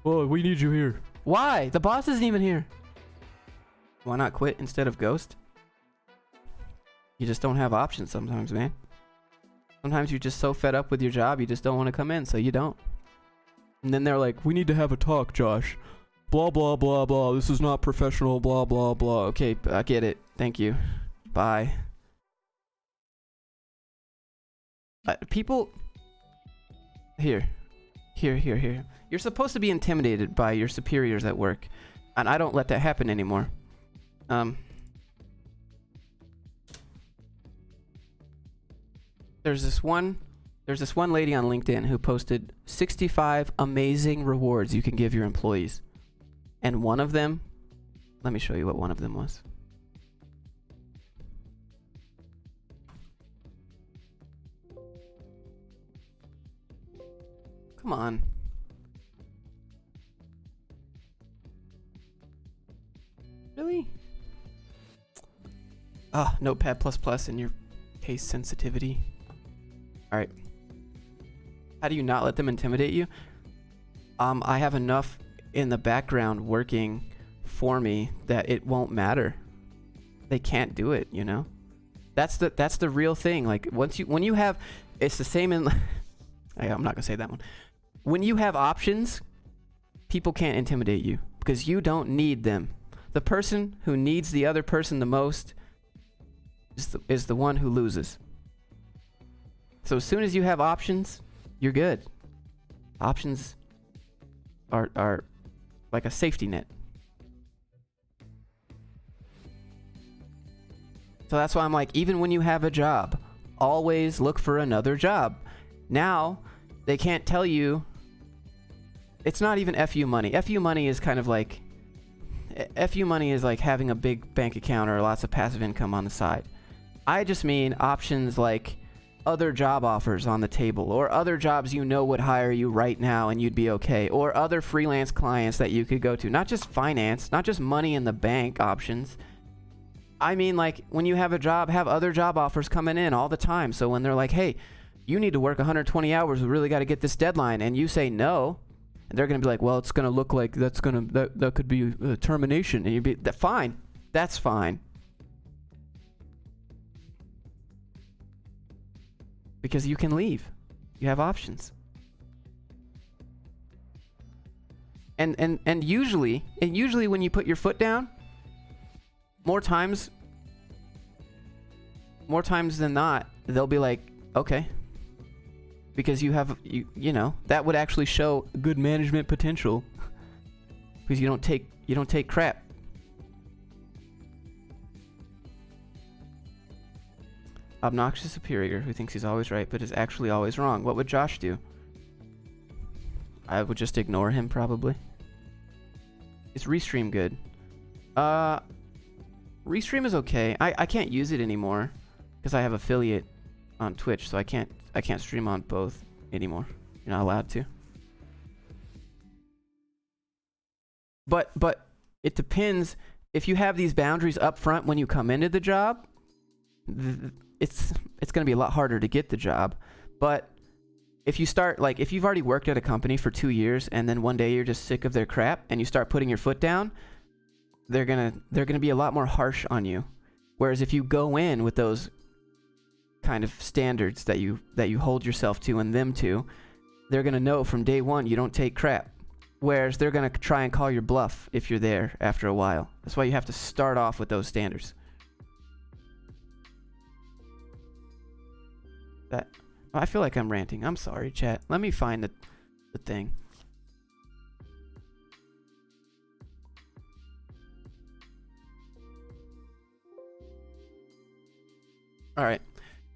Well, we need you here. Why? The boss isn't even here. Why not quit instead of ghost? You just don't have options sometimes, man. Sometimes you're just so fed up with your job, you just don't want to come in, so you don't. And then they're like, we need to have a talk, Josh. Blah, blah, blah, blah. This is not professional, blah, blah, blah. Okay, I get it. Thank you. Bye. People... Here. You're supposed to be intimidated by your superiors at work, and I don't let that happen anymore. There's this one lady on LinkedIn who posted 65 amazing rewards you can give your employees. And one of them, let me show you what one of them was. Come on. Really? Ah, Notepad++ and your case sensitivity. Alright. How do you not let them intimidate you? I have enough in the background working for me that it won't matter. They can't do it, you know? That's the real thing. Like when you have, it's the same in I'm not gonna say that one. When you have options, people can't intimidate you because you don't need them. The person who needs the other person the most is the one who loses. So as soon as you have options, you're good. Options are like a safety net. So that's why I'm like, even when you have a job, always look for another job. Now, they can't tell you, it's not even FU money. FU money is kind of like, FU money is like having a big bank account or lots of passive income on the side. I just mean options like other job offers on the table, or other jobs you know would hire you right now and you'd be okay, or other freelance clients that you could go to. Not just finance, not just money in the bank options. I mean, like, when you have a job, have other job offers coming in all the time. So when they're like, hey, you need to work 120 hours, we really got to get this deadline, and you say no, and they're gonna be like, well, it's gonna look like that could be termination, and you'd be fine. That's fine. Because you can leave. You have options. And usually when you put your foot down, more times than not, they'll be like, okay. Because you know, that would actually show good management potential. Because you don't take crap. Obnoxious superior who thinks he's always right but is actually always wrong. What would Josh do? I would just ignore him probably. Is Restream good? Restream is okay. I can't use it anymore because I have affiliate on Twitch, so I can't stream on both anymore. You're not allowed to. But it depends. If you have these boundaries up front when you come into the job, it's going to be a lot harder to get the job. But if you start, like, if you've already worked at a company for 2 years and then one day you're just sick of their crap and you start putting your foot down, they're gonna be a lot more harsh on you. Whereas if you go in with those kind of standards that you hold yourself to and them to, they're gonna know from day one you don't take crap. Whereas they're gonna try and call your bluff if you're there after a while. That's why you have to start off with those standards. I feel like I'm ranting. I'm sorry, chat. Let me find the thing. All right.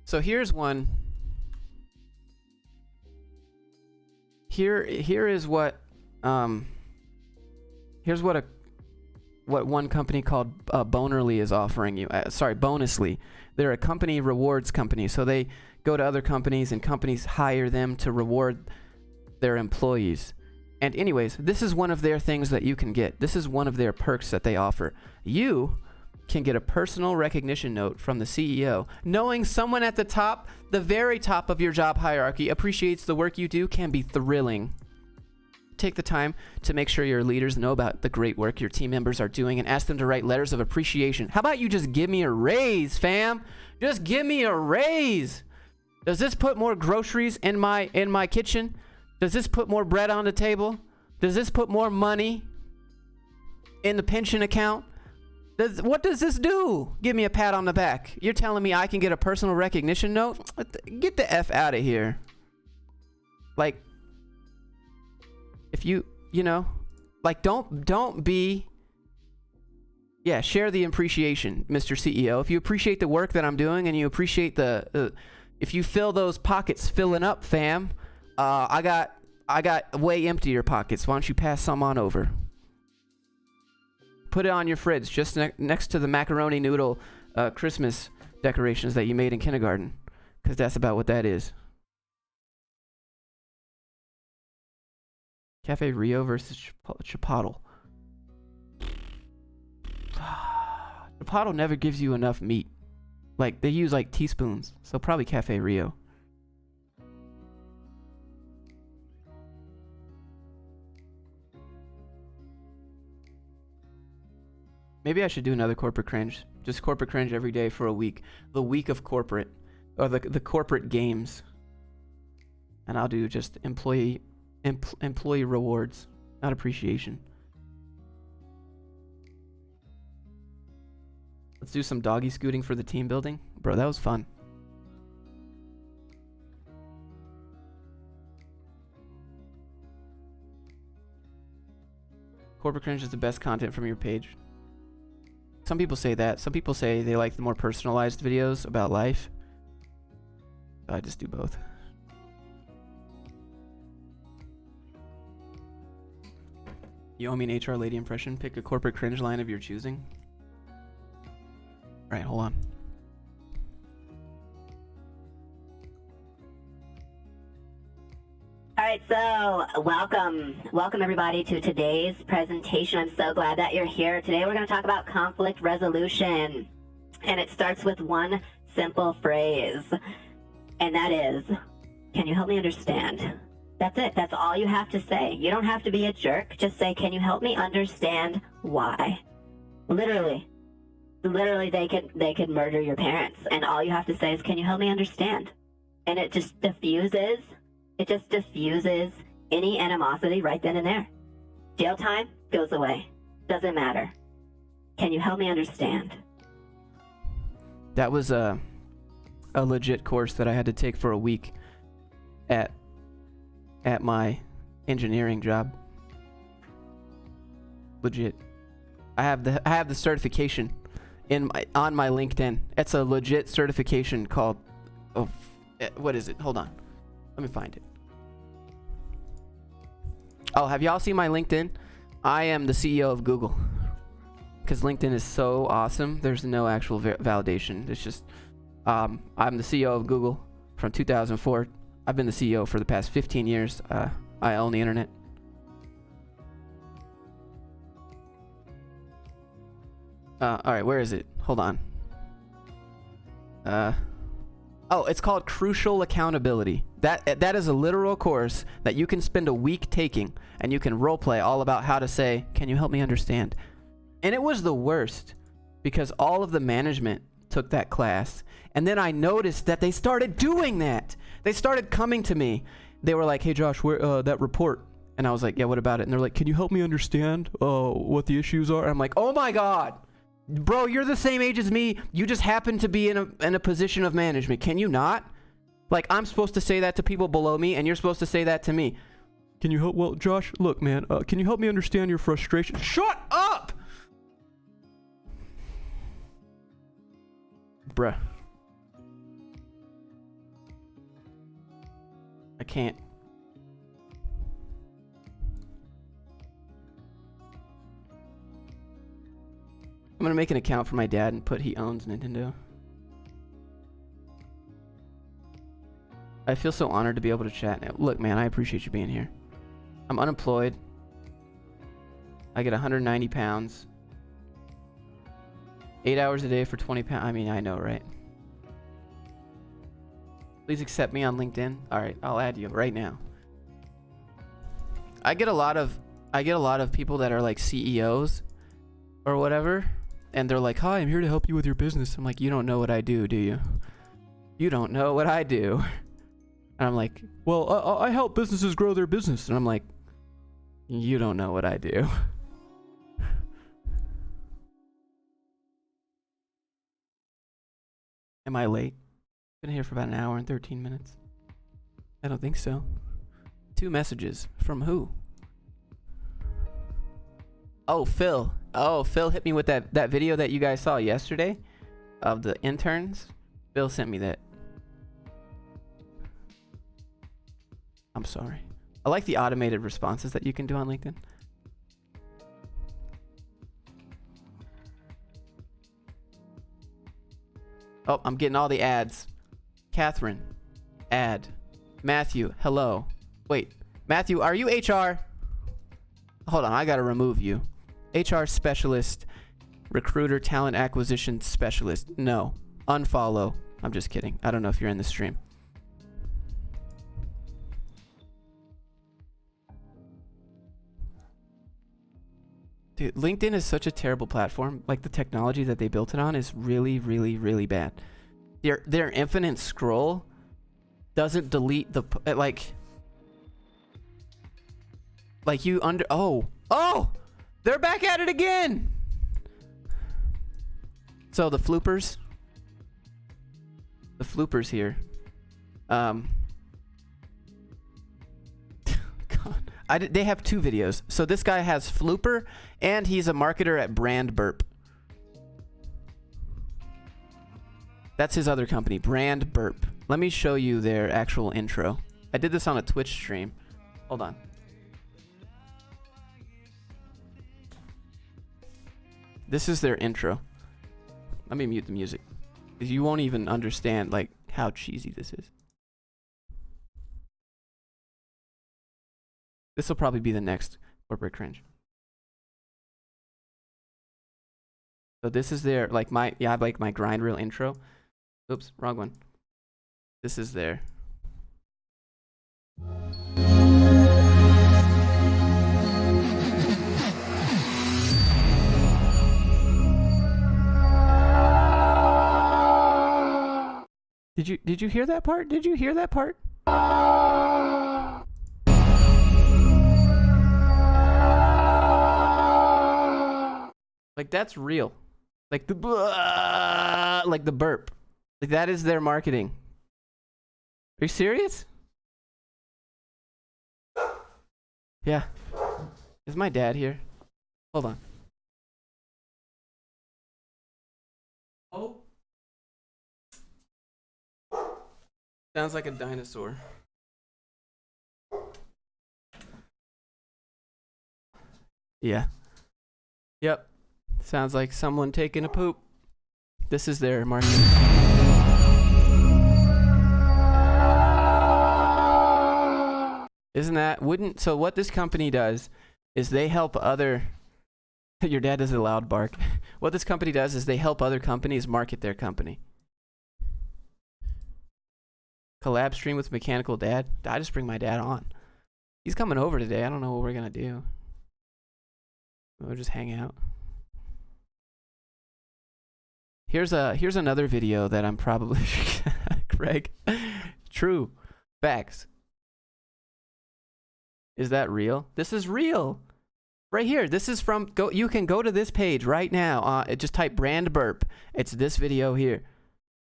So here's one. Here is what here's what one company called Bonerly is offering you. Bonusly. They're a company rewards company. So they go to other companies and companies hire them to reward their employees. And anyways, this is one of their things that you can get. This is one of their perks that they offer. You can get a personal recognition note from the CEO. Knowing someone at the top, the very top of your job hierarchy, appreciates the work you do can be thrilling. Take the time to make sure your leaders know about the great work your team members are doing and ask them to write letters of appreciation. How about you just give me a raise, fam? Just give me a raise. Does this put more groceries in my kitchen? Does this put more bread on the table? Does this put more money in the pension account? What does this do? Give me a pat on the back. You're telling me I can get a personal recognition note? Get the F out of here. Like, if you know, like, don't be, yeah, share the appreciation, Mr. CEO. If you appreciate the work that I'm doing and you appreciate if you fill those pockets filling up, fam, I got way emptier pockets. Why don't you pass some on over? Put it on your fridge, just next to the macaroni noodle Christmas decorations that you made in kindergarten, because that's about what that is. Cafe Rio versus Chipotle. Chipotle never gives you enough meat. Like, they use like teaspoons, so probably Cafe Rio. Maybe I should do another corporate cringe. Just corporate cringe every day for a week. The week of corporate. Or the corporate games. And I'll do just employee rewards, not appreciation. Let's do some doggy scooting for the team building. Bro, that was fun. Corporate cringe is the best content from your page. Some people say that. Some people say they like the more personalized videos about life. I just do both. You owe me an HR lady impression. Pick a corporate cringe line of your choosing. Alright, hold on. All right, so welcome everybody to today's presentation. I'm so glad that you're here. Today we're going to talk about conflict resolution, and it starts with one simple phrase, and that is, can you help me understand That's it. That's all you have to say. You don't have to be a jerk. Just say, can you help me understand why? Literally, they could murder your parents, and all you have to say is, can you help me understand? And it just diffuses any animosity right then and there. Jail time goes away. Doesn't matter. Can you help me understand? That was a legit course that I had to take for a week at my engineering job. Legit. I have the certification on my LinkedIn. It's a legit certification called, what is it? Hold on. Let me find it. Oh, have y'all seen my LinkedIn? I am the CEO of Google. Because LinkedIn is so awesome. There's no actual validation. It's just, I'm the CEO of Google from 2004. I've been the CEO for the past 15 years. I own the internet. All right, where is it? Hold on. Oh, it's called Crucial Accountability. That is a literal course that you can spend a week taking, and you can roleplay all about how to say, can you help me understand? And it was the worst, because all of the management took that class, and then I noticed that they started doing that. They started coming to me. They were like, hey Josh, where that report? And I was like, yeah, what about it? And they're like, can you help me understand what the issues are? And I'm like, oh my God. Bro, you're the same age as me. You just happen to be in a position of management. Can you not? Like, I'm supposed to say that to people below me, and you're supposed to say that to me. Can you help? Well, Josh, look, man, can you help me understand your frustration? Shut up! Bruh. I can't. I'm gonna make an account for my dad and put he owns Nintendo. I feel so honored to be able to chat now. Look, man, I appreciate you being here. I'm unemployed. I get 190 pounds. 8 hours a day for 20 pounds. I mean, I know, right? Please accept me on LinkedIn. All right, I'll add you right now. I get a lot of people that are like CEOs or whatever. And they're like, hi, I'm here to help you with your business. I'm like, you don't know what I do you? You don't know what I do. And I'm like, well, I help businesses grow their business. And I'm like, you don't know what I do. Am I late? Been here for about an hour and 13 minutes. I don't think so. 2 messages. From who? Oh, Phil. Oh, Phil hit me with that video that you guys saw yesterday of the interns. Phil sent me that. I'm sorry. I like the automated responses that you can do on LinkedIn. Oh, I'm getting all the ads. Catherine, ad. Matthew, hello. Wait, Matthew, are you HR? Hold on, I gotta remove you. HR specialist, recruiter, talent acquisition specialist. No, unfollow. I'm just kidding. I don't know if you're in the stream. Dude, LinkedIn is such a terrible platform. Like, the technology that they built it on is really, really, really bad. Their infinite scroll doesn't delete the like you under. Oh, they're back at it again. So the floopers here. God, they have 2 videos. So this guy has Flooper, and he's a marketer at Brand Burp. That's his other company, Brand Burp. Let me show you their actual intro. I did this on a Twitch stream. Hold on. This is their intro. Let me mute the music, because you won't even understand like how cheesy this is. This will probably be the next corporate cringe. So this is their I have like my grind reel intro. Oops, wrong one. This is their Did you hear that part? Did you hear that part? Like that's real. Like the like the burp. Like that is their marketing. Are you serious? Yeah. Is my dad here? Hold on. Oh. Sounds like a dinosaur. Yeah. Yep. Sounds like someone taking a poop. This is their marketing. Isn't that, so what this company does is they help other, your dad does a loud bark. What this company does is they help other companies market their company. Collab stream with Mechanical Dad. I just bring my dad on. He's coming over today. I don't know what we're gonna do. We'll just hang out. Here's another video that I'm probably Greg. True. Facts. Is that real? This is real. Right here. This is from you can go to this page right now. Just type brand burp. It's this video here.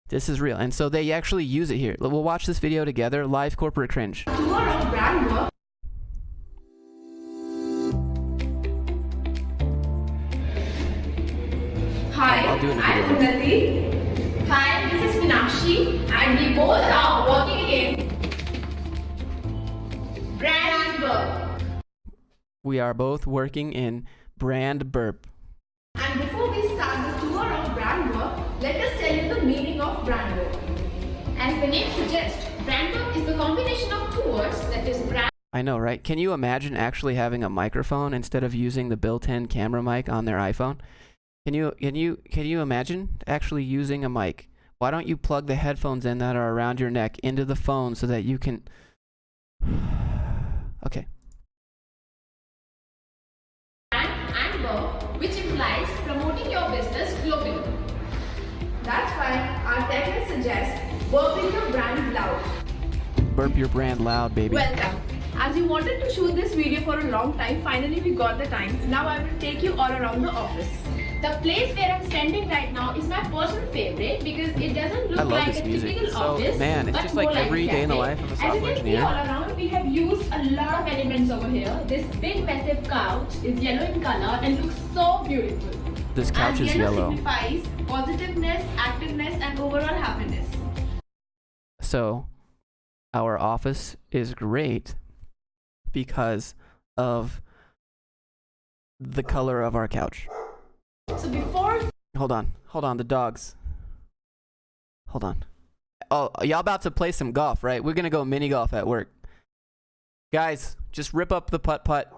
This is real. And so they actually use it here. We'll watch this video together. Live corporate cringe. Tomorrow, brand work. Hi, I'll do it in a I'm video. Unnati. Hi, this is Meenakshi, and we both are working in brand work. We are both working in brand burp. And before we start the tour of brand work, let us tell you the meaning of brand work. As the name suggests, brand work is the combination of two words, that is brand. I know, right? Can you imagine actually having a microphone instead of using the built-in camera mic on their iPhone? Can you imagine actually using a mic? Why don't you plug the headphones in that are around your neck into the phone so that you can... Okay. And work, which implies promoting your business globally. That's why our technique suggests burping your brand loud. Burp your brand loud, baby. Welcome. As you wanted to shoot this video for a long time, finally we got the time. Now I will take you all around the office. The place where I'm standing right now is my personal favorite because it doesn't look like a typical office. Man, it's but just like more every day in the cafe. life of a As software you can see engineer. all around, we have used a lot of elements over here. This big massive couch is yellow in color and looks so beautiful. This couch As is yellow yellow. signifies positiveness, activeness, and overall happiness. So, our office is great because of the color of our couch. So before... Hold on, the dogs. Hold on. Oh, y'all about to play some golf, right? We're gonna go mini golf at work. Guys, just rip up the putt-putt.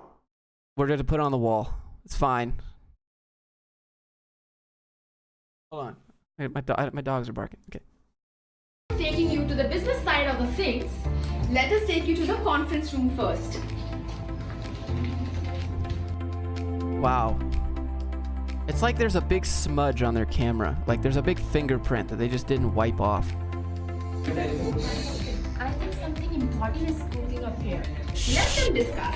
We're gonna put it on the wall. It's fine. Hold on. Hey, my dogs are barking. Okay. taking you to the business side of the things, let us take you to the conference room first. Wow. It's like there's a big smudge on their camera. Like there's a big fingerprint that they just didn't wipe off. I think something important is cooking up here. Let them discuss.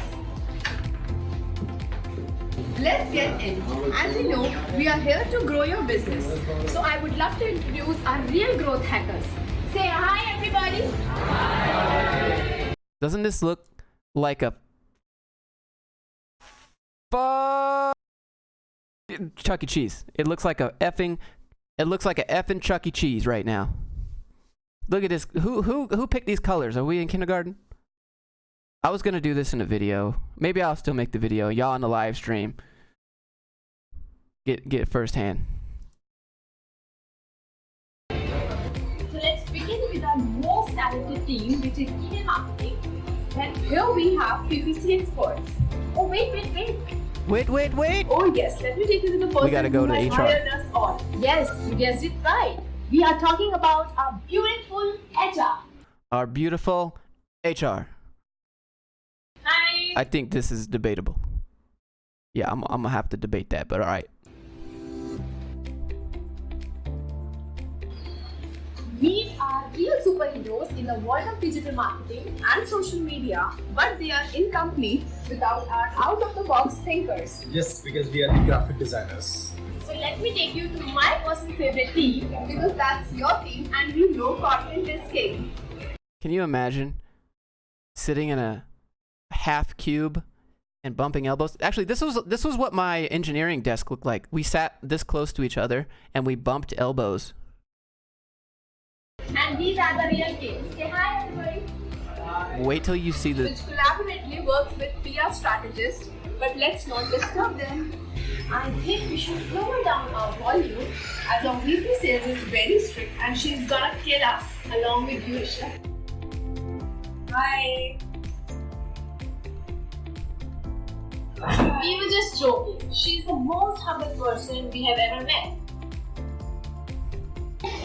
Let's get in. As you know, we are here to grow your business. So I would love to introduce our real growth hackers. Say hi, everybody. Hi. Doesn't this look like a Chuck E. Cheese? It looks like a effing Chuck E. Cheese right now. Look at this. Who picked these colors? Are we in kindergarten? I was gonna do this in a video. Maybe I'll still make the video. Y'all on the live stream. Get it firsthand. So let's begin with our most talented team, which is email marketing. And here we have PPC experts. Oh wait. Wait. Oh yes, let me take you to the person We gotta go who to has HR. hired us all. Yes, you guessed it right. We are talking about our beautiful HR. Our beautiful HR. Hi. I think this is debatable. Yeah, I'm gonna have to debate that, but all right. Meet our real superheroes in the world of digital marketing and social media, but they are incomplete without our out-of-the-box thinkers. Yes, because we are the graphic designers. So let me take you to my personal favorite team, because that's your team and we know content is king. Can you imagine sitting in a half cube and bumping elbows? Actually, this was what my engineering desk looked like. We sat this close to each other and we bumped elbows. And these are the real kings. Say hi everybody. Wait till you see the... Which collaboratively works with PR strategists, but let's not disturb them. I think we should lower down our volume as our VP sales is very strict and she's gonna kill us along with you, Isha. Hi. We were just joking. She's the most humble person we have ever met.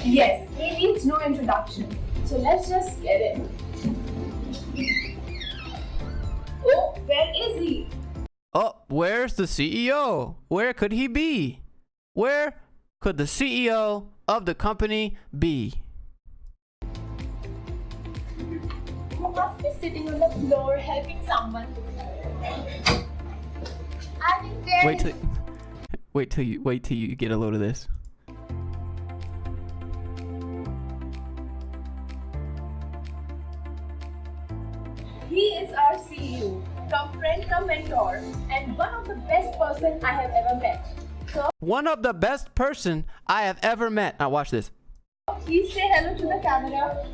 Yes, he needs no introduction. So let's just get in. Oh, where is he? Oh, where's the CEO? Where could he be? Where could the CEO of the company be? You must be sitting on the floor helping someone. I think there Wait till you get a load of this. He is our CEO, come friend, come mentor, and one of the best person I have ever met. So One of the best person I have ever met. Now watch this. please say hello to the camera.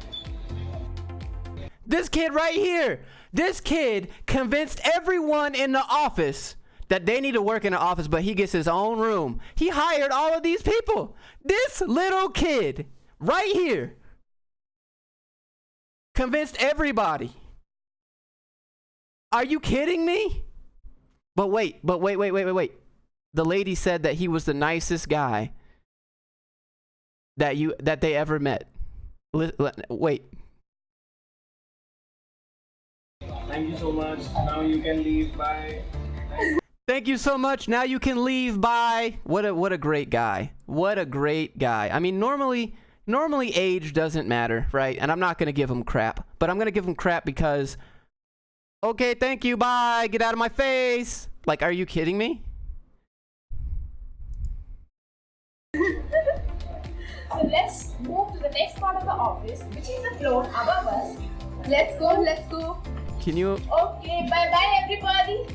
This kid right here. This kid convinced everyone in the office that they need to work in the office, but he gets his own room. He hired all of these people. This little kid right here convinced everybody. Are you kidding me? But wait. The lady said that he was the nicest guy that they ever met. Wait. Thank you so much. Now you can leave. Bye. Thank you so much. Now you can leave. Bye. What a great guy. What a great guy. I mean, normally age doesn't matter, right? And I'm not going to give him crap, but I'm going to give him crap because, okay, thank you. Bye. Get out of my face. Like, are you kidding me? So let's move to the next part of the office, which is the floor above us. Let's go. Can you? Okay, bye everybody.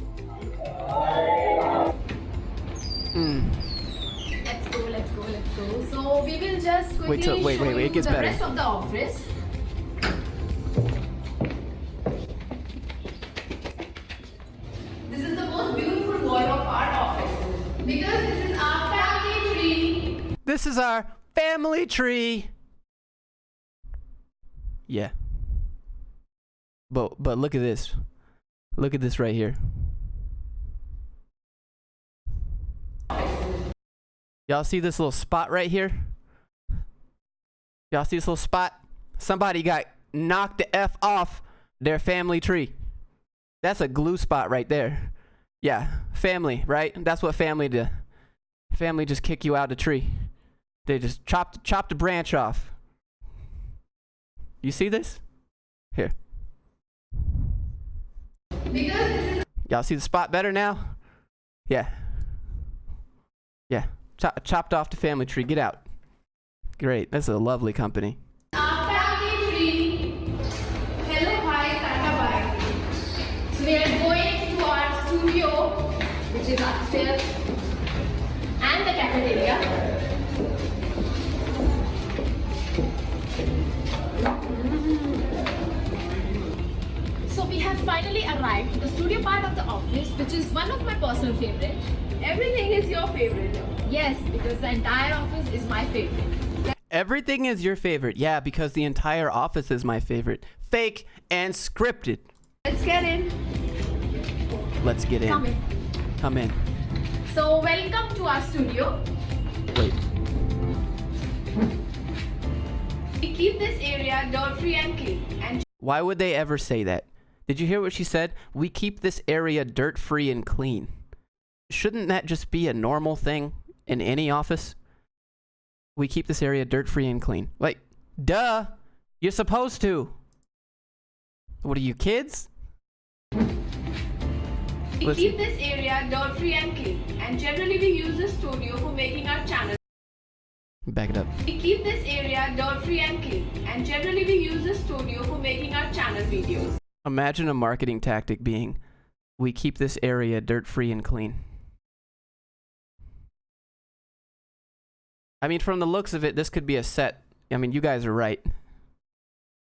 Let's go. So we will just quickly Wait, show you it gets the better. rest of the office. This is the most beautiful wall of our office because this is our family tree. This is our family tree. Yeah. But look at this. Look at this right here. Y'all see this little spot right here? Y'all see this little spot? Somebody got knocked the F off their family tree. That's a glue spot right there. Yeah, family, right? That's what family do. Family just kick you out of the tree. They just chop the branch off. You see this? Here. Y'all see the spot better now? Yeah. Yeah. Chopped off the family tree. Get out. Great. That's a lovely company. Our family tree. Hello, hi, tata, bye. So we are going to our studio, which is upstairs, and the cafeteria. So we have finally arrived to the studio part of the office, which is one of my personal favorites. Everything is your favorite. Yes, because the entire office is my favorite. Everything is your favorite. Yeah, because the entire office is my favorite. Fake and scripted. Let's get in. Let's get in. Come in. Come in. So welcome to our studio. Wait. We keep this area dirt-free and clean. And Why would they ever say that? Did you hear what she said? We keep this area dirt-free and clean. Shouldn't that just be a normal thing in any office? We keep this area dirt-free and clean. Like, duh. You're supposed to. What are you, kids? We Let's keep this area dirt free and clean, and generally we use the studio for making our channel. Back it up. We keep this area dirt free and clean, and generally we use the studio for making our channel videos. Imagine a marketing tactic being, we keep this area dirt free and clean. I mean, from the looks of it, this could be a set. I mean, you guys are right.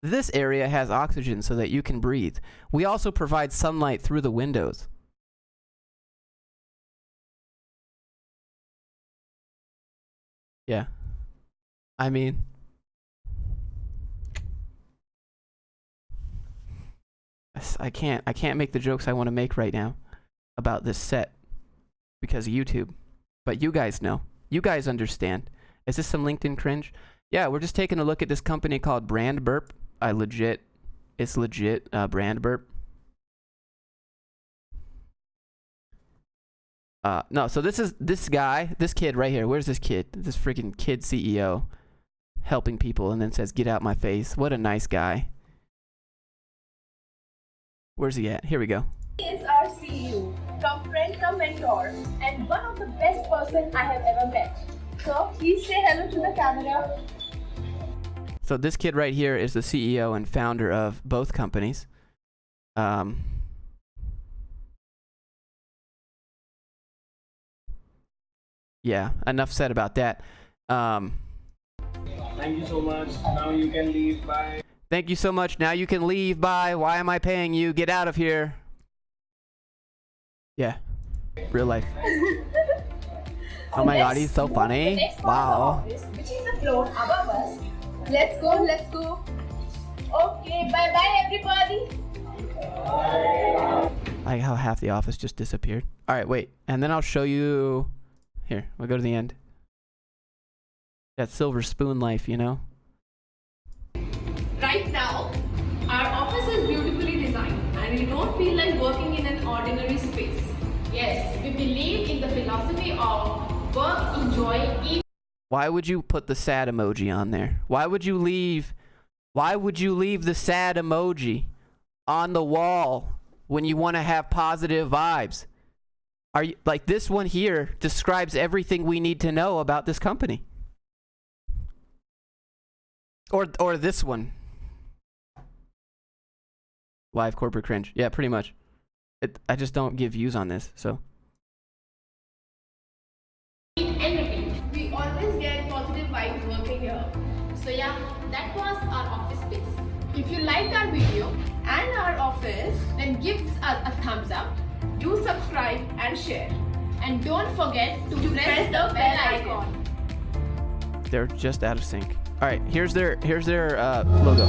This area has oxygen so that you can breathe. We also provide sunlight through the windows. Yeah. I mean, I can't make the jokes I want to make right now about this set because of YouTube. But you guys know. You guys understand. Is this some LinkedIn cringe? Yeah, we're just taking a look at this company called Brand Burp. It's legit Brand Burp. No, so this is this kid right here. Where's this kid? This freaking kid CEO helping people and then says, "Get out my face." What a nice guy. Where's he at? Here we go. He is our CEO, from friend to mentor, and one of the best person I have ever met. So please say hello to the camera. So this kid right here is the CEO and founder of both companies. Yeah, enough said about that. Thank you so much. Now you can leave. Bye. Thank you so much. Now you can leave. Bye. Why am I paying you? Get out of here. Yeah, real life. Oh my god, he's so funny. Wow. Which is the floor above us. Let's go, let's go. Okay, bye bye everybody. Like how half the office just disappeared. All right, wait. And then I'll show you. Here, we'll go to the end. That silver spoon life, you know? Right now, our office is beautifully designed and we don't feel like working in an ordinary space. Yes, we believe in the philosophy of work, enjoy, eat. Why would you put the sad emoji on there? Why would you leave the sad emoji on the wall when you want to have positive vibes? Are you like this one here describes everything we need to know about this company? Or this one. Live corporate cringe. Yeah, pretty much. I just don't give views on this, so. Anything. We always get positive vibes working here. So yeah, that was our office space. If you liked our video and our office, then give us a thumbs up, do subscribe and share. And don't forget to press the bell icon. They're just out of sync. All right, here's their logo.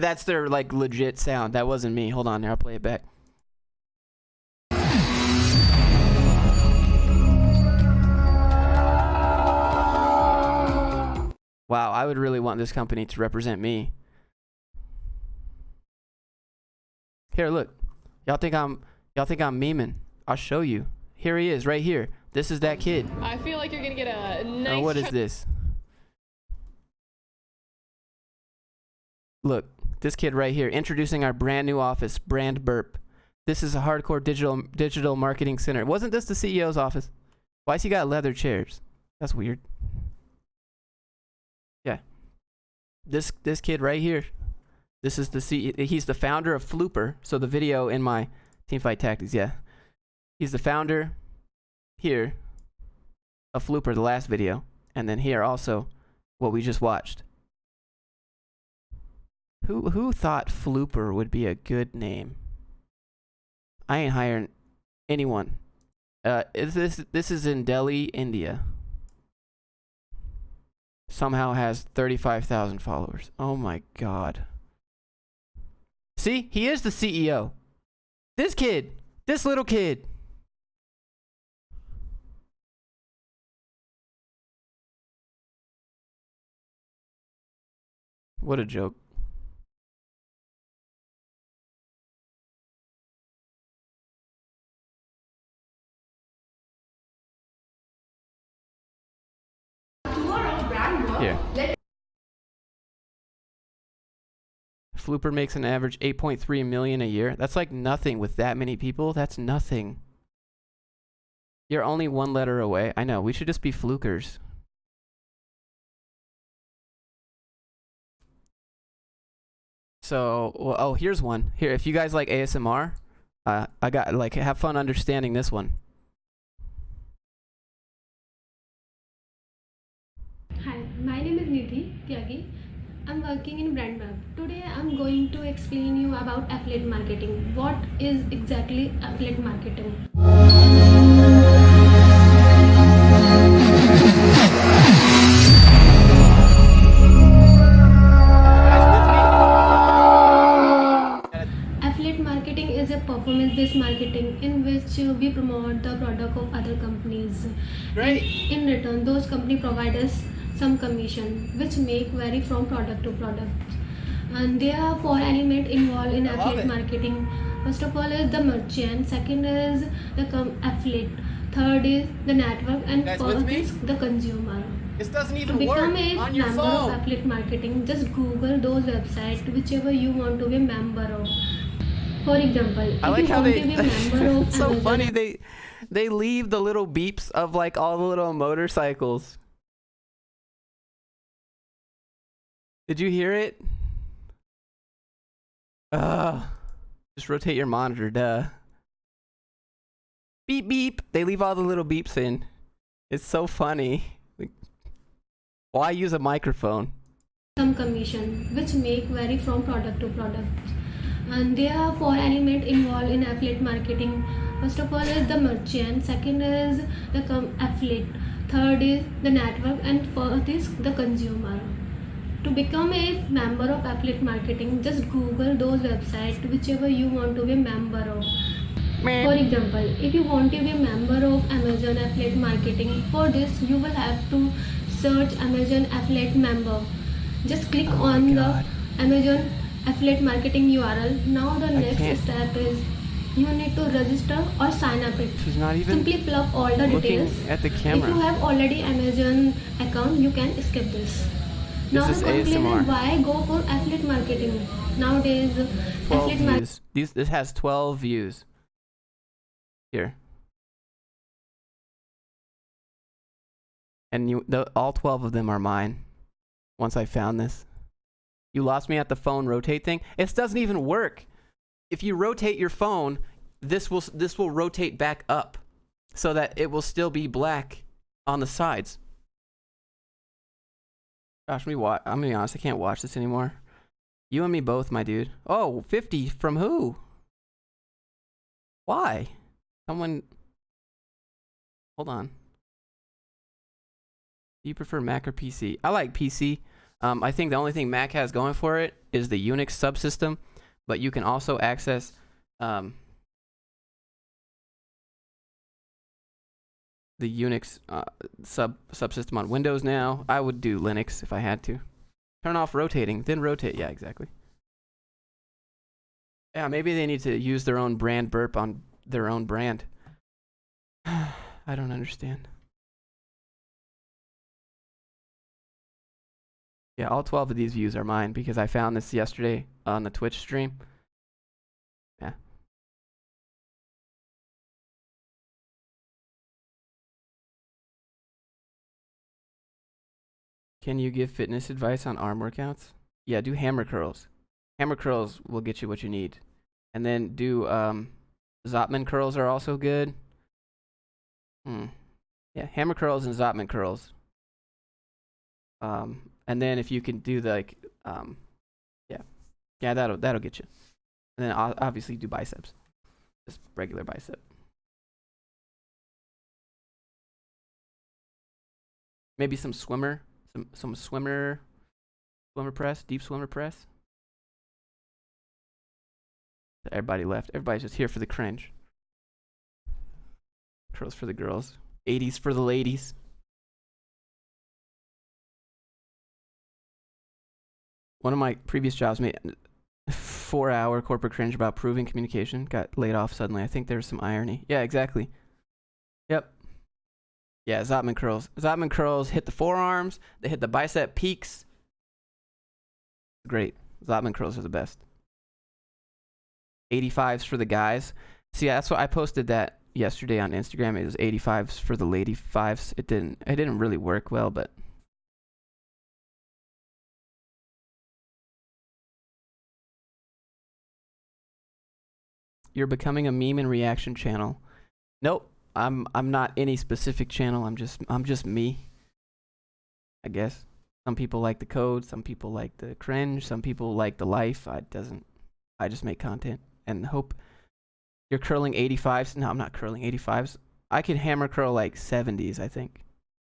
That's their like legit sound. That wasn't me. Hold on, here, I'll play it back. Wow, I would really want this company to represent me. Here, look. Y'all think I'm memeing? I'll show you. Here he is, right here. This is that kid. I feel like you're gonna get a nice. What is this? Look, this kid right here, introducing our brand new office, Brand Burp. This is a hardcore digital marketing center. Wasn't this the CEO's office? Why's he got leather chairs? That's weird. Yeah. This kid right here. This is he's the founder of Fluke. So the video in my Teamfight Tactics, yeah. He's the founder here of Fluke, the last video. And then here also what we just watched. Who thought Fluke would be a good name? I ain't hiring anyone. This is in Delhi, India. Somehow has 35,000 followers. Oh my god. See? He is the CEO. This kid. This little kid. What a joke. Flooper makes an average 8.3 million a year. That's like nothing with that many people. That's nothing. You're only one letter away. I know. We should just be flukers. So, well, oh, here's one. Here, if you guys like ASMR, I got like have fun understanding this one. Hi, my name is Nidhi Tyagi. I'm working in Brand Map. Today I'm going to explain you about affiliate marketing. What is exactly affiliate marketing? Affiliate marketing is a performance-based marketing in which we promote the product of other companies. Great. In return, those companies provide us some commission, which may vary from product to product. And there are 4 elements involved in affiliate marketing. First of all is the merchant, second is the affiliate, third is the network, and fourth is the consumer. This doesn't To even become work a on your member of phone. affiliate marketing, just Google those websites whichever you want to be a member of. For example, I if like you how want they. to be a member of It's so Amazon, funny. They leave the little beeps of like all the little motorcycles. Did you hear it? Just rotate your monitor, duh. Beep beep. They leave all the little beeps in. It's so funny. Like, why use a microphone? some commission, which may vary from product to product. And there are 4 elements involved in affiliate marketing. First of all is the merchant, second is the affiliate, third is the network, and fourth is the consumer. To become a member of affiliate marketing, just Google those websites whichever you want to be a member of. For example, if you want to be a member of Amazon affiliate marketing, for this you will have to search Amazon affiliate member. Just click on the Amazon affiliate marketing URL. Now the can't. next step is you need to register or sign up it. She's not even Simply fill up all the looking details. at the If camera. you have already Amazon account, you can skip this. Now This is the conclusion ASMR. is why go for affiliate marketing. Nowadays, 12 affiliate marketing. views. This has 12 views. Here. And all 12 of them are mine. Once I found this. You lost me at the phone rotate thing. It doesn't even work. If you rotate your phone, this will rotate back up so that it will still be black on the sides. Gosh, I'm gonna be honest, I can't watch this anymore. You and me both, my dude. Oh, 50 from who? Why? Someone. Hold on. Do you prefer Mac or PC? I like PC. I think the only thing Mac has going for it is the Unix subsystem, but you can also access the Unix subsystem on Windows now. I would do Linux if I had to. Turn off rotating, then rotate. Yeah, exactly. Yeah, maybe they need to use their own brand burp on their own brand. I don't understand. Yeah, all 12 of these views are mine because I found this yesterday on the Twitch stream. Yeah. Can you give fitness advice on arm workouts? Yeah, do hammer curls. Hammer curls will get you what you need. And then do Zotman curls are also good. Yeah, hammer curls and Zotman curls. And then if you can do the, like, yeah, that'll get you. And then obviously do biceps, just regular bicep. Maybe some swimmer, some swimmer press, deep swimmer press. Everybody left. Everybody's just here for the cringe. Curls for the girls. 80s for the ladies. One of my previous jobs made 4-hour corporate cringe about proving communication. Got laid off suddenly. I think there's some irony. Yeah, exactly. Yep. Yeah, Zotman curls. Zotman curls hit the forearms. They hit the bicep peaks. Great. Zotman curls are the best. 85s for the guys. See, that's what I posted that yesterday on Instagram. It was 85s for the lady fives. It didn't really work well, but you're becoming a meme and reaction channel. Nope. I'm not any specific channel. I'm just me. I guess. Some people like the code, some people like the cringe, some people like the life. I just make content and hope you're curling 85s. No, I'm not curling 85s. I can hammer curl like 70s, I think.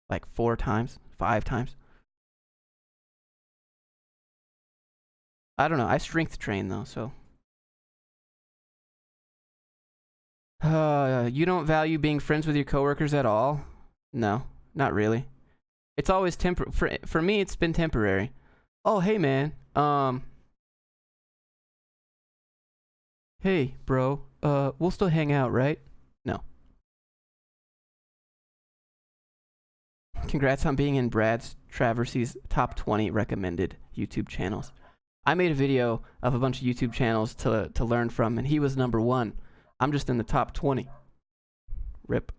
Like 4 times, 5 times. I don't know. I strength train though, so. You don't value being friends with your coworkers at all? No, not really. It's always for me, it's been temporary. Oh, hey man. Hey, bro. We'll still hang out, right? No. Congrats on being in Brad's Traversy's top 20 recommended YouTube channels. I made a video of a bunch of YouTube channels to learn from, and he was number 1. I'm just in the top 20. Rip.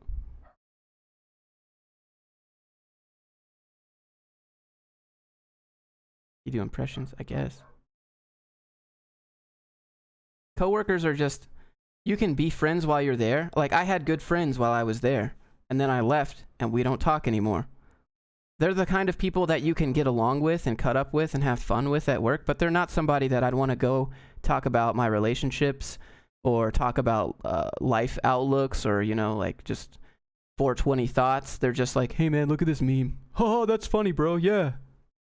You do impressions, I guess. Coworkers are just, you can be friends while you're there. Like, I had good friends while I was there, and then I left, and we don't talk anymore. They're the kind of people that you can get along with and cut up with and have fun with at work, but they're not somebody that I'd want to go talk about my relationships or talk about life outlooks or, you know, like just 420 thoughts. They're just like, hey man, look at this meme. Oh, that's funny, bro. Yeah.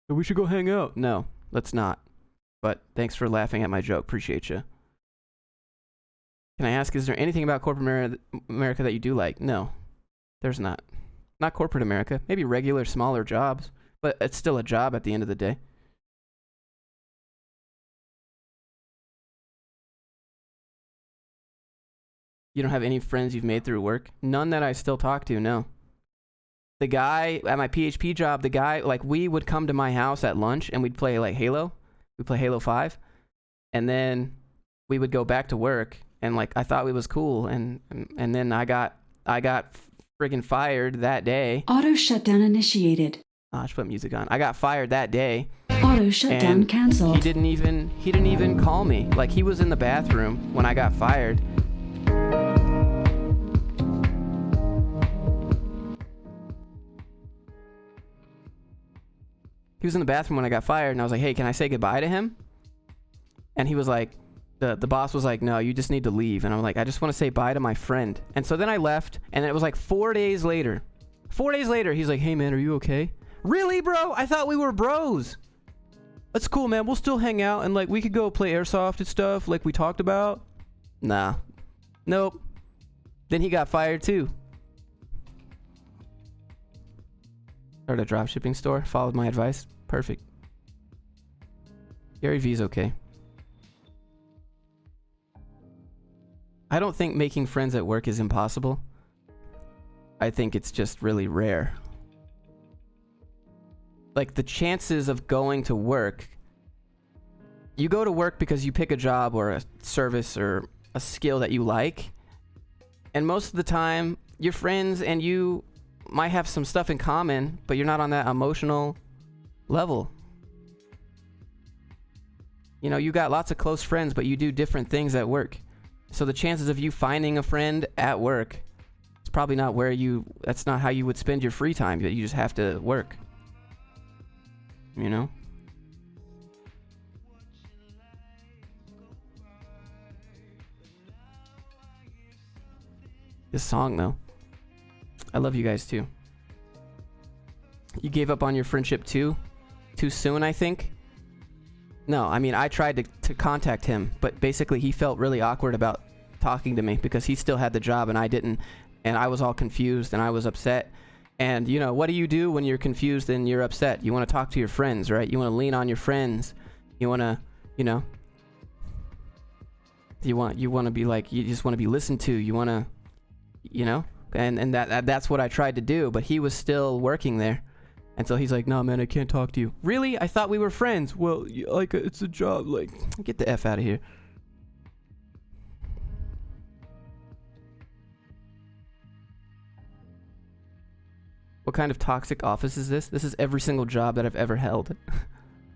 We should go hang out. No, let's not. But thanks for laughing at my joke. Appreciate you. Can I ask, is there anything about corporate America that you do like? No, there's not. Not corporate America. Maybe regular, smaller jobs. But it's still a job at the end of the day. You don't have any friends you've made through work? None that I still talk to, no. The guy at my PHP job, like, we would come to my house at lunch and we'd play, like, Halo. We'd play Halo 5. And then we would go back to work and, like, I thought it was cool. And then I got friggin' fired that day. Auto shutdown initiated. Oh, I should put music on. I got fired that day. Auto shutdown canceled. He didn't even call me. Like, he was in the bathroom when I got fired. He was in the bathroom when I got fired, and I was like, hey, can I say goodbye to him? And he was like, the boss was like, no, you just need to leave. And I'm like, I just want to say bye to my friend. And so then I left, and it was like 4 days later. 4 days later, he's like, hey, man, are you okay? Really, bro? I thought we were bros. That's cool, man. We'll still hang out, and, like, we could go play airsoft and stuff like we talked about. Nah. Nope. Then he got fired, too. Started a dropshipping store. Followed my advice. Perfect. Gary V's okay. I don't think making friends at work is impossible. I think it's just really rare. Like, the chances of going to work... You go to work because you pick a job or a service or a skill that you like. And most of the time, your friends and you might have some stuff in common, but you're not on that emotional level. You know, you got lots of close friends, but you do different things at work. So the chances of you finding a friend at work, it's probably not that's not how you would spend your free time. You just have to work. You know? This song, though. I love you guys, too. You gave up on your friendship, too? Too soon, I think? No, I mean, I tried to contact him, but basically he felt really awkward about talking to me because he still had the job and I didn't, and I was all confused and I was upset. And, you know, what do you do when you're confused and you're upset? You want to talk to your friends, right? You want to lean on your friends. You want to, you know, you want to be like, you just want to be listened to. You want to, you know, and that's what I tried to do, but he was still working there. And so he's like, no, man, I can't talk to you. Really? I thought we were friends. Well, like, it's a job. Like, get the F out of here. What kind of toxic office is this? This is every single job that I've ever held.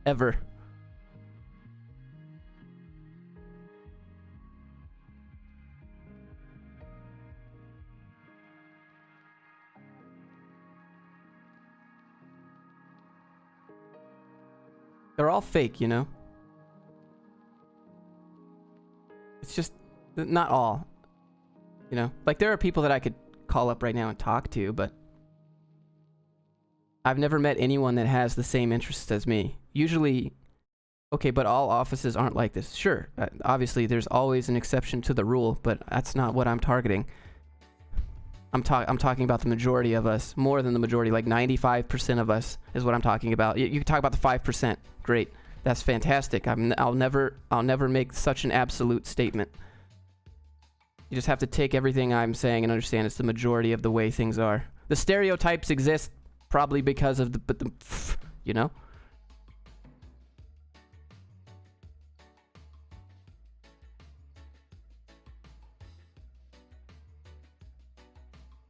Ever. They're all fake, you know? It's just, not all. You know? Like, there are people that I could call up right now and talk to, but I've never met anyone that has the same interests as me. Usually, okay, but all offices aren't like this. Sure, obviously there's always an exception to the rule, but that's not what I'm targeting. I'm talking about the majority of us, more than the majority, like 95% of us is what I'm talking about. You can talk about the 5%. Great. That's fantastic. I'll never make such an absolute statement. You just have to take everything I'm saying and understand it's the majority of the way things are. The stereotypes exist probably because of the you know?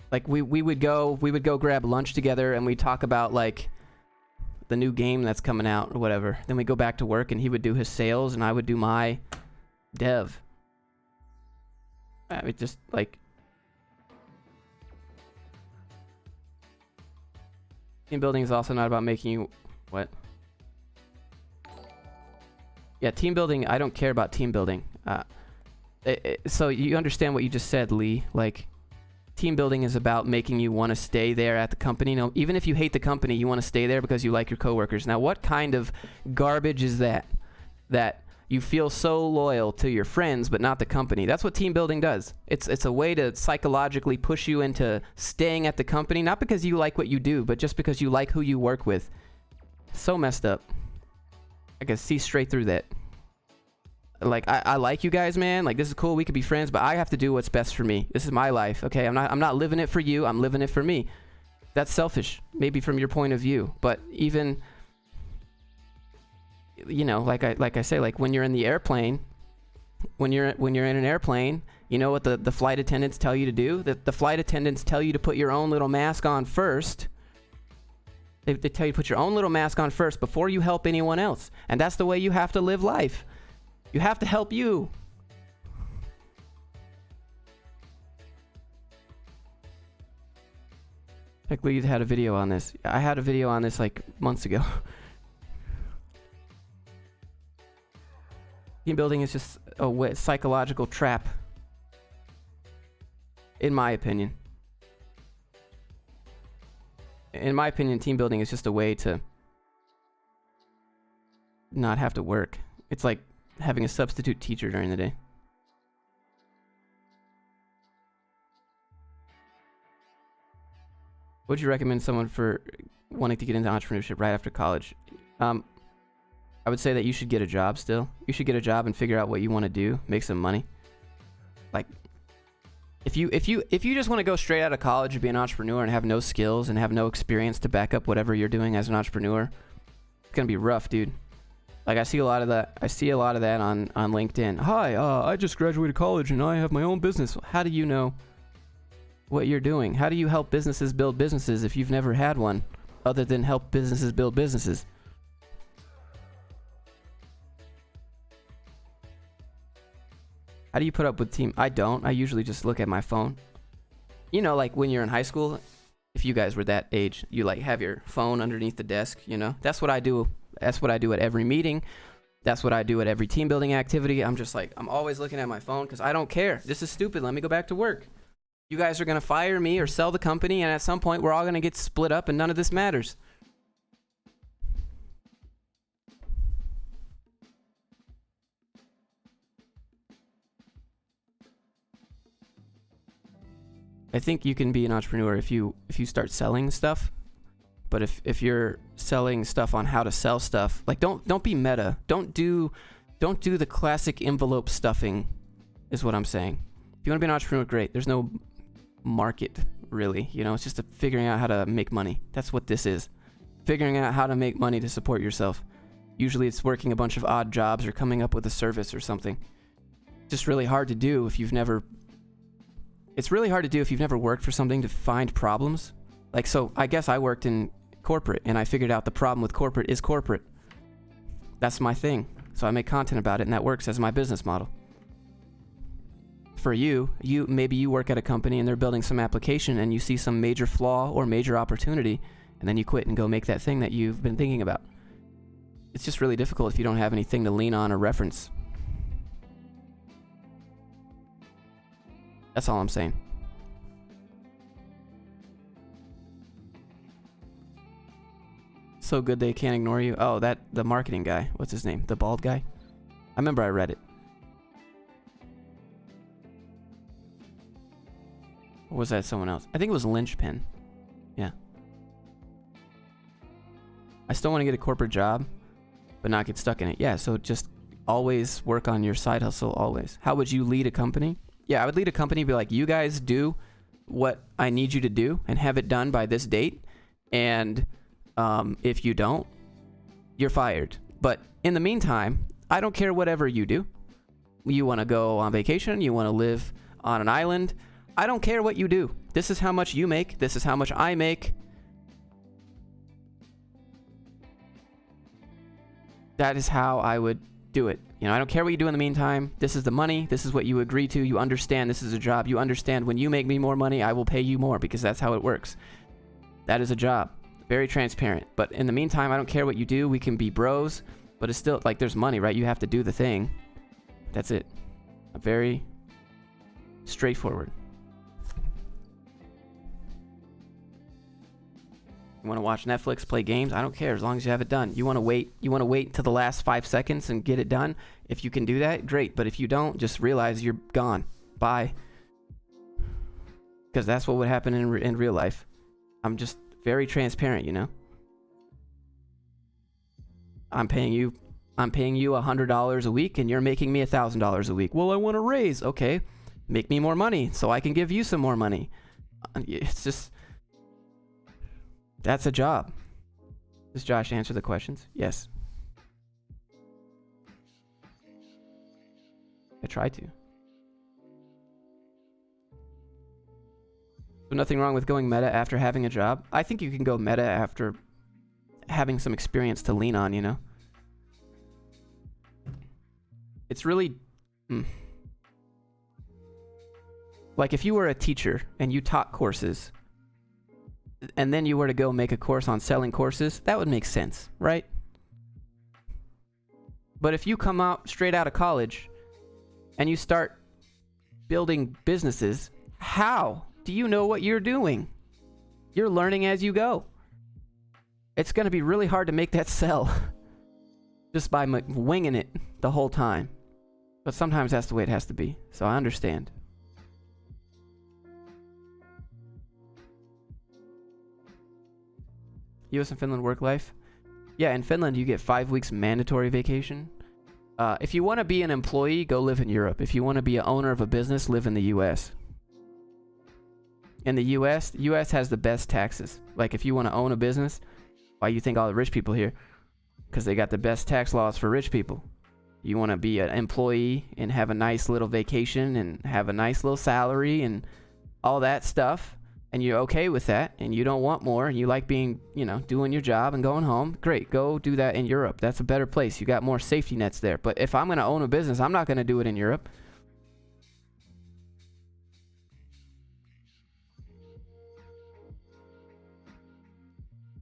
Like we would go grab lunch together and we'd talk about like the new game that's coming out or whatever. Then we go back to work and he would do his sales and I would do my dev. It just like team building is also not about making you what? Yeah, team building, I don't care about team building. So you understand what you just said, Lee, like team building is about making you want to stay there at the company. You know, even if you hate the company, you want to stay there because you like your coworkers. Now, what kind of garbage is that? That you feel so loyal to your friends, but not the company. That's what team building does. It's a way to psychologically push you into staying at the company, not because you like what you do, but just because you like who you work with. So messed up. I can see straight through that. Like, I like you guys, man. Like, this is cool. We could be friends, but I have to do what's best for me. This is my life, okay? I'm not living it for you. I'm living it for me. That's selfish, maybe from your point of view. But even, you know, like I say, like when you're in the airplane, when you're in an airplane, you know what the flight attendants tell you to do? The flight attendants tell you to put your own little mask on first. They tell you to put your own little mask on first before you help anyone else. And that's the way you have to live life. You have to help you. Heck, Lee had a video on this. I had a video on this like months ago. Team building is just a psychological trap. In my opinion. In my opinion, team building is just a way to not have to work. It's like having a substitute teacher during the day. Would you recommend someone for wanting to get into entrepreneurship right after college? I would say that you should get a job still. You should get a job and figure out what you want to do, make some money. Like, if you just want to go straight out of college and be an entrepreneur and have no skills and have no experience to back up whatever you're doing as an entrepreneur, it's gonna be rough, dude. Like, I see a lot of that on LinkedIn. Hi, I just graduated college and I have my own business. How do you know what you're doing? How do you help businesses build businesses if you've never had one other than help businesses build businesses? How do you put up with team? I don't. I usually just look at my phone. You know, like when you're in high school, if you guys were that age, you like have your phone underneath the desk, you know? That's what I do. That's what I do at every meeting. That's what I do at every team building activity. I'm just like, I'm always looking at my phone because I don't care. This is stupid. Let me go back to work. You guys are going to fire me or sell the company, and at some point we're all going to get split up and none of this matters. I think you can be an entrepreneur if you start selling stuff. But if you're selling stuff on how to sell stuff, like don't be meta. Don't do the classic envelope stuffing, is what I'm saying. If you want to be an entrepreneur, great. There's no market really, you know. It's just figuring out how to make money. That's what this is. figuring out how to make money to support yourself. Usually it's working a bunch of odd jobs or coming up with a service or something. Just really hard to do if you've never... It's really hard to do if you've never worked for something to find problems. Like, so I guess I worked in corporate and I figured out the problem with corporate is corporate. That's my thing. So I make content about it and that works as my business model. For you maybe you work at a company and they're building some application and you see some major flaw or major opportunity and then you quit and go make that thing that you've been thinking about. It's just really difficult if you don't have anything to lean on or reference. That's all I'm saying. So good they can't ignore you. Oh, the marketing guy. What's his name? The bald guy? I remember I read it. Or was that someone else? I think it was Lynchpin. Yeah. I still want to get a corporate job, but not get stuck in it. Yeah, so just always work on your side hustle, always. How would you lead a company? Yeah, I would lead a company, be like, you guys do what I need you to do and have it done by this date. And if you don't, you're fired. But in the meantime, I don't care whatever you do. You want to go on vacation, you want to live on an island, I don't care what you do. This is how much you make. This is how much I make. That is how I would do it. You know, I don't care what you do in the meantime. This is the money. This is what you agree to. You understand this is a job. You understand when you make me more money, I will pay you more because that's how it works. That is a job. Very transparent. But in the meantime, I don't care what you do. We can be bros, but it's still like there's money, right? You have to do the thing. That's it. Very straightforward. You want to watch Netflix, play games? I don't care as long as you have it done. You want to wait until the last 5 seconds and get it done? If you can do that, great. But if you don't, just realize you're gone. Bye. Because that's what would happen in real life. I'm just very transparent, you know? I'm paying you $100 a week and you're making me $1,000 a week. Well, I want a raise. Okay. Make me more money so I can give you some more money. It's just... That's a job. Does Josh answer the questions? Yes. I try to. So nothing wrong with going meta after having a job. I think you can go meta after having some experience to lean on, you know? It's really... Like if you were a teacher and you taught courses... and then you were to go make a course on selling courses, that would make sense, right? But if you come out straight out of college and you start building businesses, how do you know what you're doing? You're learning as you go. It's going to be really hard to make that sell just by winging it the whole time. But sometimes that's the way it has to be. So I understand. US and Finland work life? Yeah, in Finland you get 5 weeks mandatory vacation. If you want to be an employee, go live in Europe. If you want to be an owner of a business, live in the US. In the US has the best taxes. Like if you want to own a business, why you think all the rich people here? Because they got the best tax laws for rich people. You want to be an employee and have a nice little vacation and have a nice little salary and all that stuff. And you're okay with that, and you don't want more, and you like being, you know, doing your job and going home, great, go do that in Europe. That's a better place. You got more safety nets there. But if I'm going to own a business, I'm not going to do it in Europe.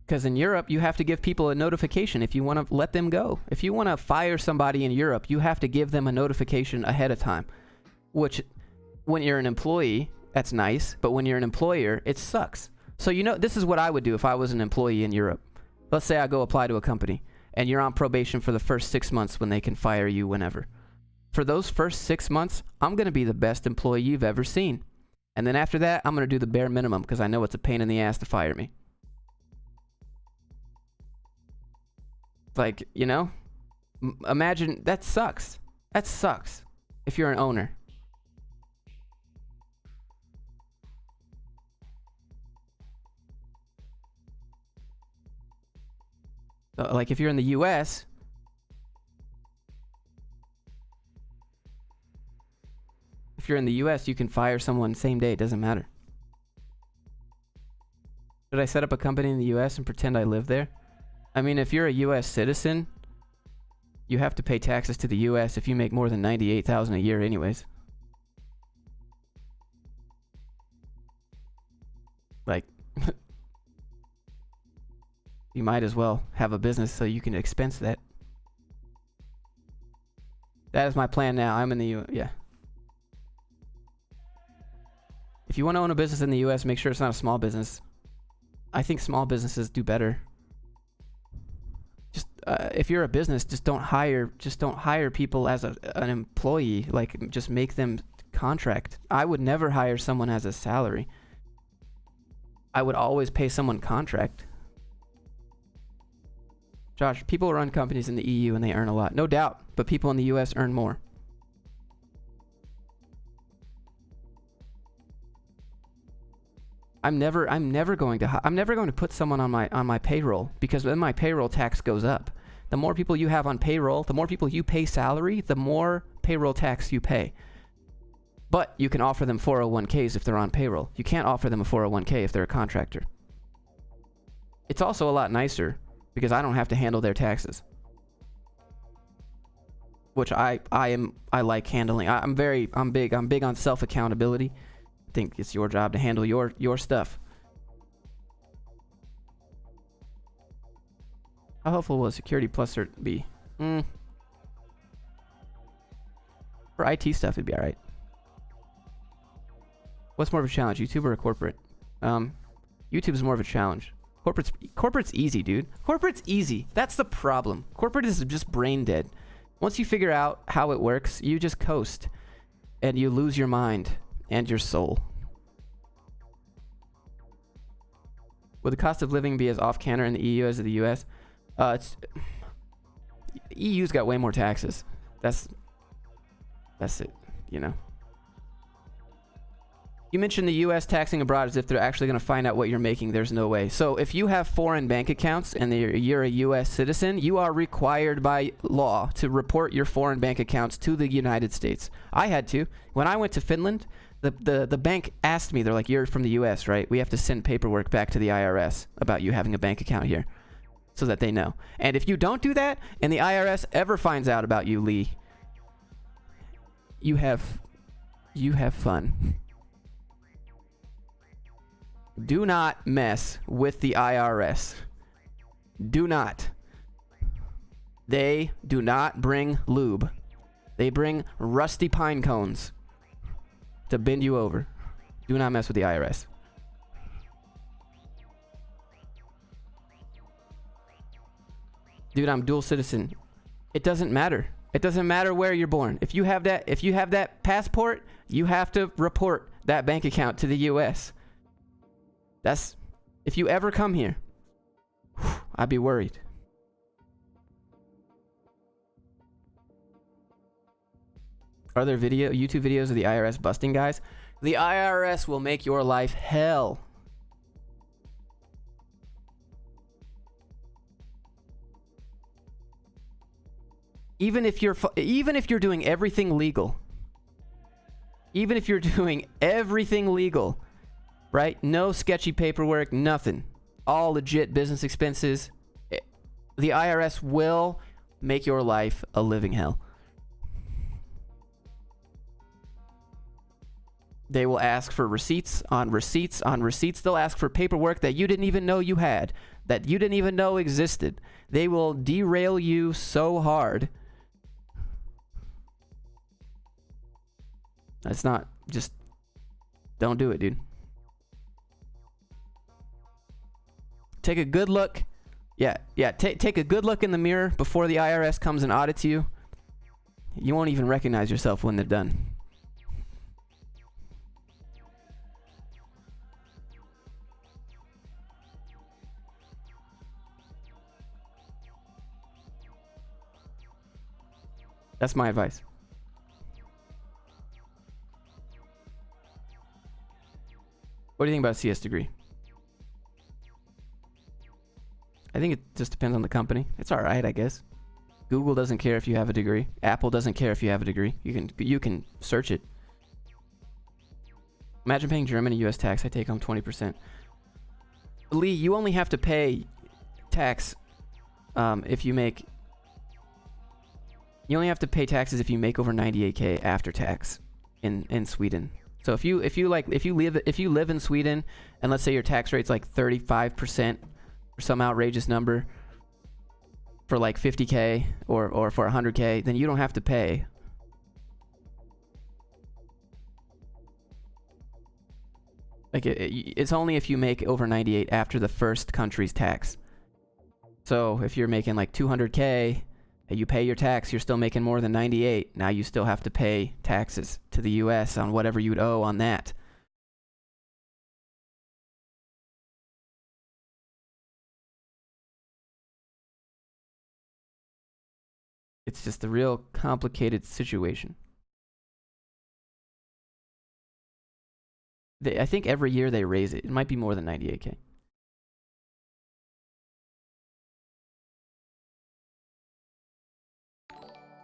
Because in Europe, you have to give people a notification if you want to let them go. If you want to fire somebody in Europe, you have to give them a notification ahead of time. Which, when you're an employee... That's nice, but when you're an employer, it sucks. So, you know, this is what I would do if I was an employee in Europe. Let's say I go apply to a company, and you're on probation for the first 6 months when they can fire you whenever. For those first 6 months, I'm going to be the best employee you've ever seen. And then after that, I'm going to do the bare minimum because I know it's a pain in the ass to fire me. Like, you know, imagine, that sucks. That sucks if you're an owner. So, like if you're in the US, you can fire someone same day. It doesn't matter. Should I set up a company in the US and pretend I live there? I mean, if you're a US citizen, you have to pay taxes to the US if you make more than $98,000 a year anyways. Like, you might as well have a business so you can expense that. That is my plan now. I'm in the US. Yeah. If you want to own a business in the US, make sure it's not a small business. I think small businesses do better. Just if you're a business, just don't hire people as an employee. Like, just make them contract. I would never hire someone as a salary. I would always pay someone contract. Josh, people run companies in the EU and they earn a lot, no doubt, but people in the US earn more. I'm never going to put someone on my payroll, because then my payroll tax goes up. The more people you have on payroll, the more people you pay salary, the more payroll tax you pay. But you can offer them 401ks if they're on payroll. You can't offer them a 401k if they're a contractor. It's also a lot nicer because I don't have to handle their taxes, which I like handling. I'm big on self accountability. I think it's your job to handle your stuff. How helpful will Security Plus cert be? For IT stuff, it'd be all right. What's more of a challenge, YouTube or a corporate? YouTube is more of a challenge. Corporate's easy, dude. Corporate's easy. That's the problem. Corporate is just brain dead. Once you figure out how it works, you just coast, and you lose your mind and your soul. Would the cost of living be as off-canter in the EU as in the US? EU's got way more taxes. That's it, you know. You mentioned the US taxing abroad as if they're actually going to find out what you're making. There's no way. So if you have foreign bank accounts and you're a US citizen, you are required by law to report your foreign bank accounts to the United States. I had to. When I went to Finland, the bank asked me, they're like, you're from the US, right? We have to send paperwork back to the IRS about you having a bank account here so that they know. And if you don't do that and the IRS ever finds out about you, Lee, you have fun. Do not mess with the IRS. Do not. They do not bring lube. They bring rusty pine cones to bend you over. Do not mess with the IRS. Dude, I'm dual citizen. It doesn't matter. It doesn't matter where you're born. If you have that passport, you have to report that bank account to the US. That's, if you ever come here, I'd be worried. Are there YouTube videos of the IRS busting guys? The IRS will make your life hell. Even if you're doing everything legal. Even if you're doing everything legal. Right? No sketchy paperwork, nothing. All legit business expenses. The IRS will make your life a living hell. They will ask for receipts on receipts on receipts. They'll ask for paperwork that you didn't even know you had, that you didn't even know existed. They will derail you so hard. That's not, just don't do it, dude. Take a good look. Yeah. Take a good look in the mirror before the IRS comes and audits you. You won't even recognize yourself when they're done. That's my advice. What do you think about a CS degree? I think it just depends on the company. It's all right, I guess. Google doesn't care if you have a degree. Apple doesn't care if you have a degree. You can search it. Imagine paying German and U.S. tax. I take home 20%. Lee, you only have to pay tax if you make. You only have to pay taxes if you make over 98K after tax in Sweden. So if you live in Sweden and let's say your tax rate's like 35% or some outrageous number for like 50K or for 100K, then you don't have to pay. Like it's only if you make over 98 after the first country's tax. So if you're making like 200K and you pay your tax, you're still making more than 98. Now you still have to pay taxes to the US on whatever you'd owe on that. It's just a real complicated situation. I think every year they raise it. It might be more than 98K.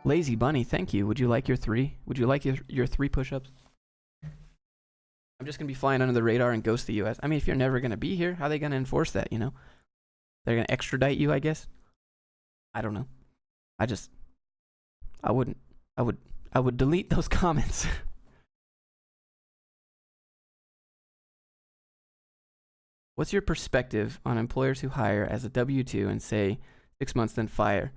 Lazy Bunny, thank you. Would you like your 3? Would you like your 3 push-ups? I'm just going to be flying under the radar and ghost the US. I mean, if you're never going to be here, how are they going to enforce that, you know? They're going to extradite you, I guess? I don't know. I would delete those comments. What's your perspective on employers who hire as a W-2 and say 6 months then fire?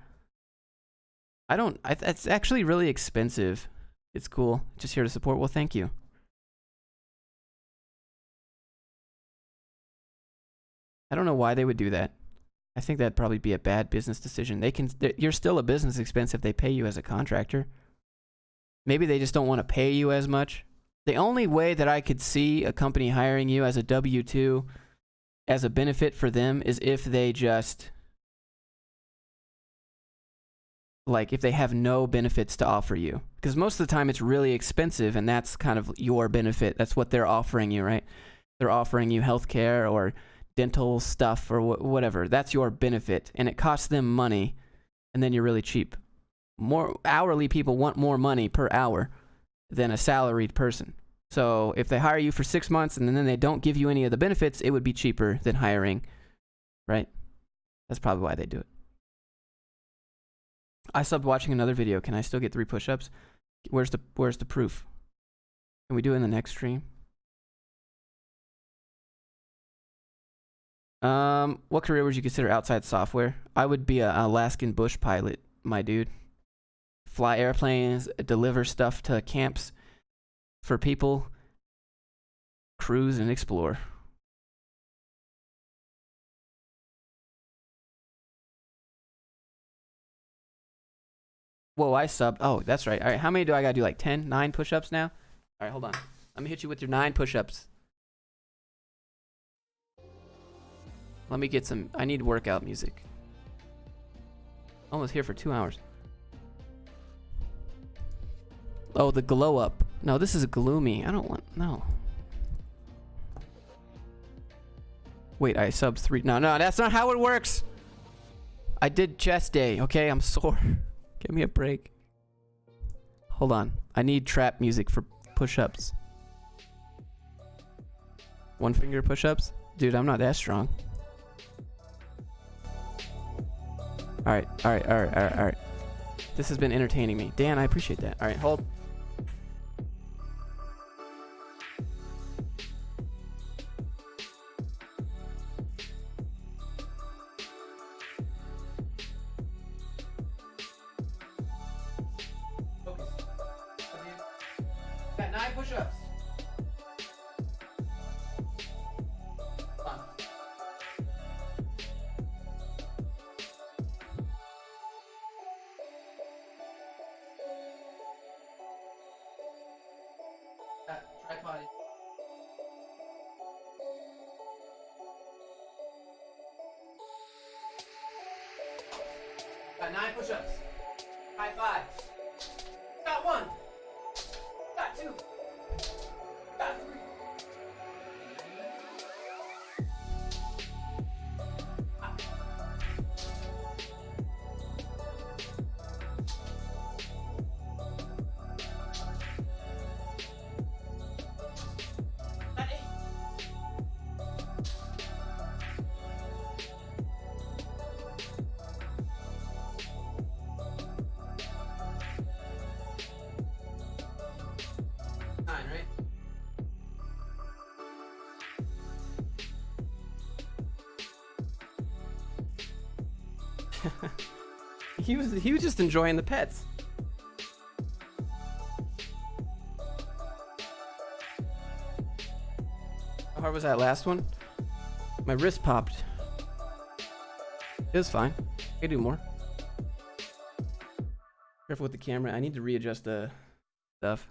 It's actually really expensive. It's cool. Just here to support. Well, thank you. I don't know why they would do that. I think that'd probably be a bad business decision. You're still a business expense if they pay you as a contractor. Maybe they just don't want to pay you as much. The only way that I could see a company hiring you as a W-2 as a benefit for them is if they just, like, if they have no benefits to offer you. Because most of the time it's really expensive and that's kind of your benefit. That's what they're offering you, right? They're offering you healthcare or dental stuff or whatever. That's your benefit and it costs them money and then you're really cheap. More hourly people want more money per hour than a salaried person. So if they hire you for 6 months and then they don't give you any of the benefits, it would be cheaper than hiring, right? That's probably why they do it. I subbed watching another video. Can I still get 3 push-ups? Where's the proof? Can we do it in the next stream? What career would you consider outside software? I would be an Alaskan bush pilot, my dude. Fly airplanes, deliver stuff to camps for people, cruise and explore. Whoa, I subbed. Oh, that's right. All right, how many do I gotta do? Like 10, 9 push-ups now? All right, hold on. Let me hit you with your 9 push-ups. Let me get some. I need workout music. Almost here for 2 hours. Oh, the glow up. No, this is a gloomy. I don't want. No. Wait, I subbed 3. No, that's not how it works. I did chest day. Okay, I'm sore. Give me a break. Hold on. I need trap music for push-ups. 1 finger push-ups? Dude, I'm not that strong. Alright. This has been entertaining me. Dan, I appreciate that. Alright, hold. Focus. Got 9 push-ups. Come on. Tripod. Got 9 push-ups. High 5. Got 1. Got 2. Got 3. He was just enjoying the pets. How hard was that last one? My wrist popped. It was fine. I could do more. Careful with the camera. I need to readjust the stuff.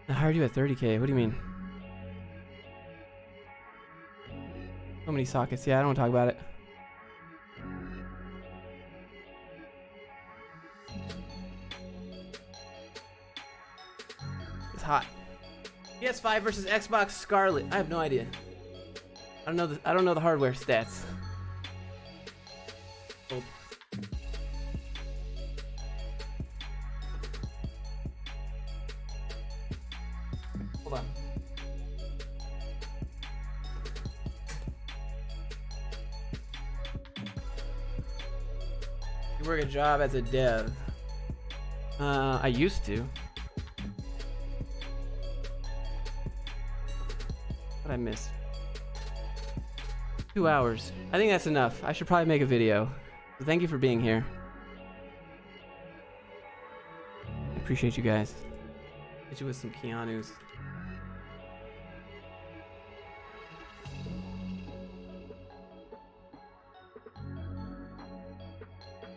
I hired you at 30K. What do you mean? So many sockets. Yeah, I don't want to talk about it. It's hot. PS5 versus Xbox Scarlet. I have no idea. I don't know the hardware stats. Oh. Hold on. You work a job as a dev. I used to. What I missed? 2 hours. I think that's enough. I should probably make a video. So thank you for being here. I appreciate you guys. Hit you with some Keanu's.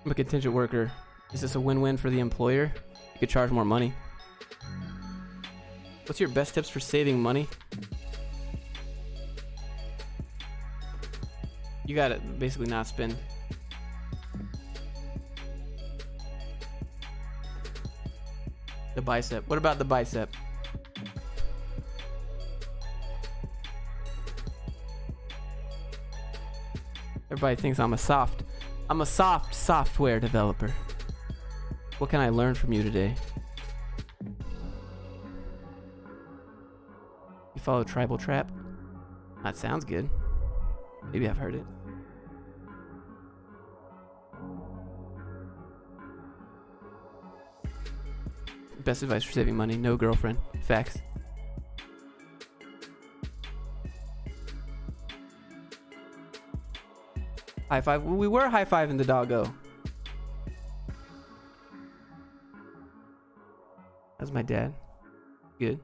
I'm a contingent worker. Is this a win-win for the employer? You could charge more money. What's your best tips for saving money? You gotta basically not spend. The bicep. What about the bicep? Everybody thinks I'm a soft software developer. What can I learn from you today? You follow Tribal Trap? That sounds good. Maybe I've heard it. Best advice for saving money: no girlfriend. Facts. High five. We were high fiving the doggo. That's my dad. Good.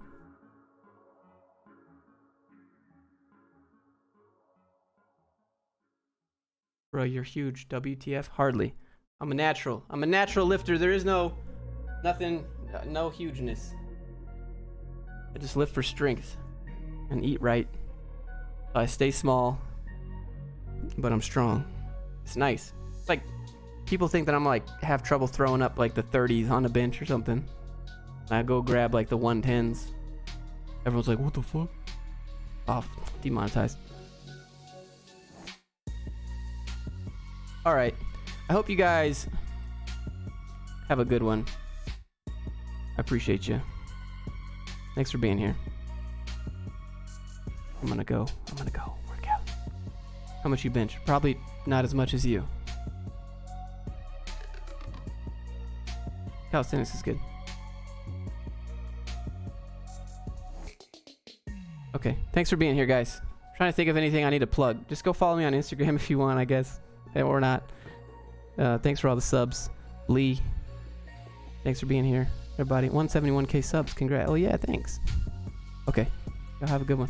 Bro, you're huge. WTF? Hardly. I'm a natural lifter. There is nothing, no hugeness. I just lift for strength and eat right. I stay small, but I'm strong. It's nice. It's like people think that I'm like have trouble throwing up like the 30s on a bench or something. I go grab like the 110s. Everyone's like, what the fuck? Off. Demonetized. Alright. I hope you guys have a good one. I appreciate you. Thanks for being here. I'm gonna go work out. How much you bench? Probably not as much as you. Calisthenics is good. Okay, thanks for being here, guys. I'm trying to think of anything I need to plug. Just go follow me on Instagram if you want, I guess. Or not. Thanks for all the subs. Lee, thanks for being here. Everybody, 171K subs. Congrats. Oh yeah, thanks. Okay, y'all have a good one.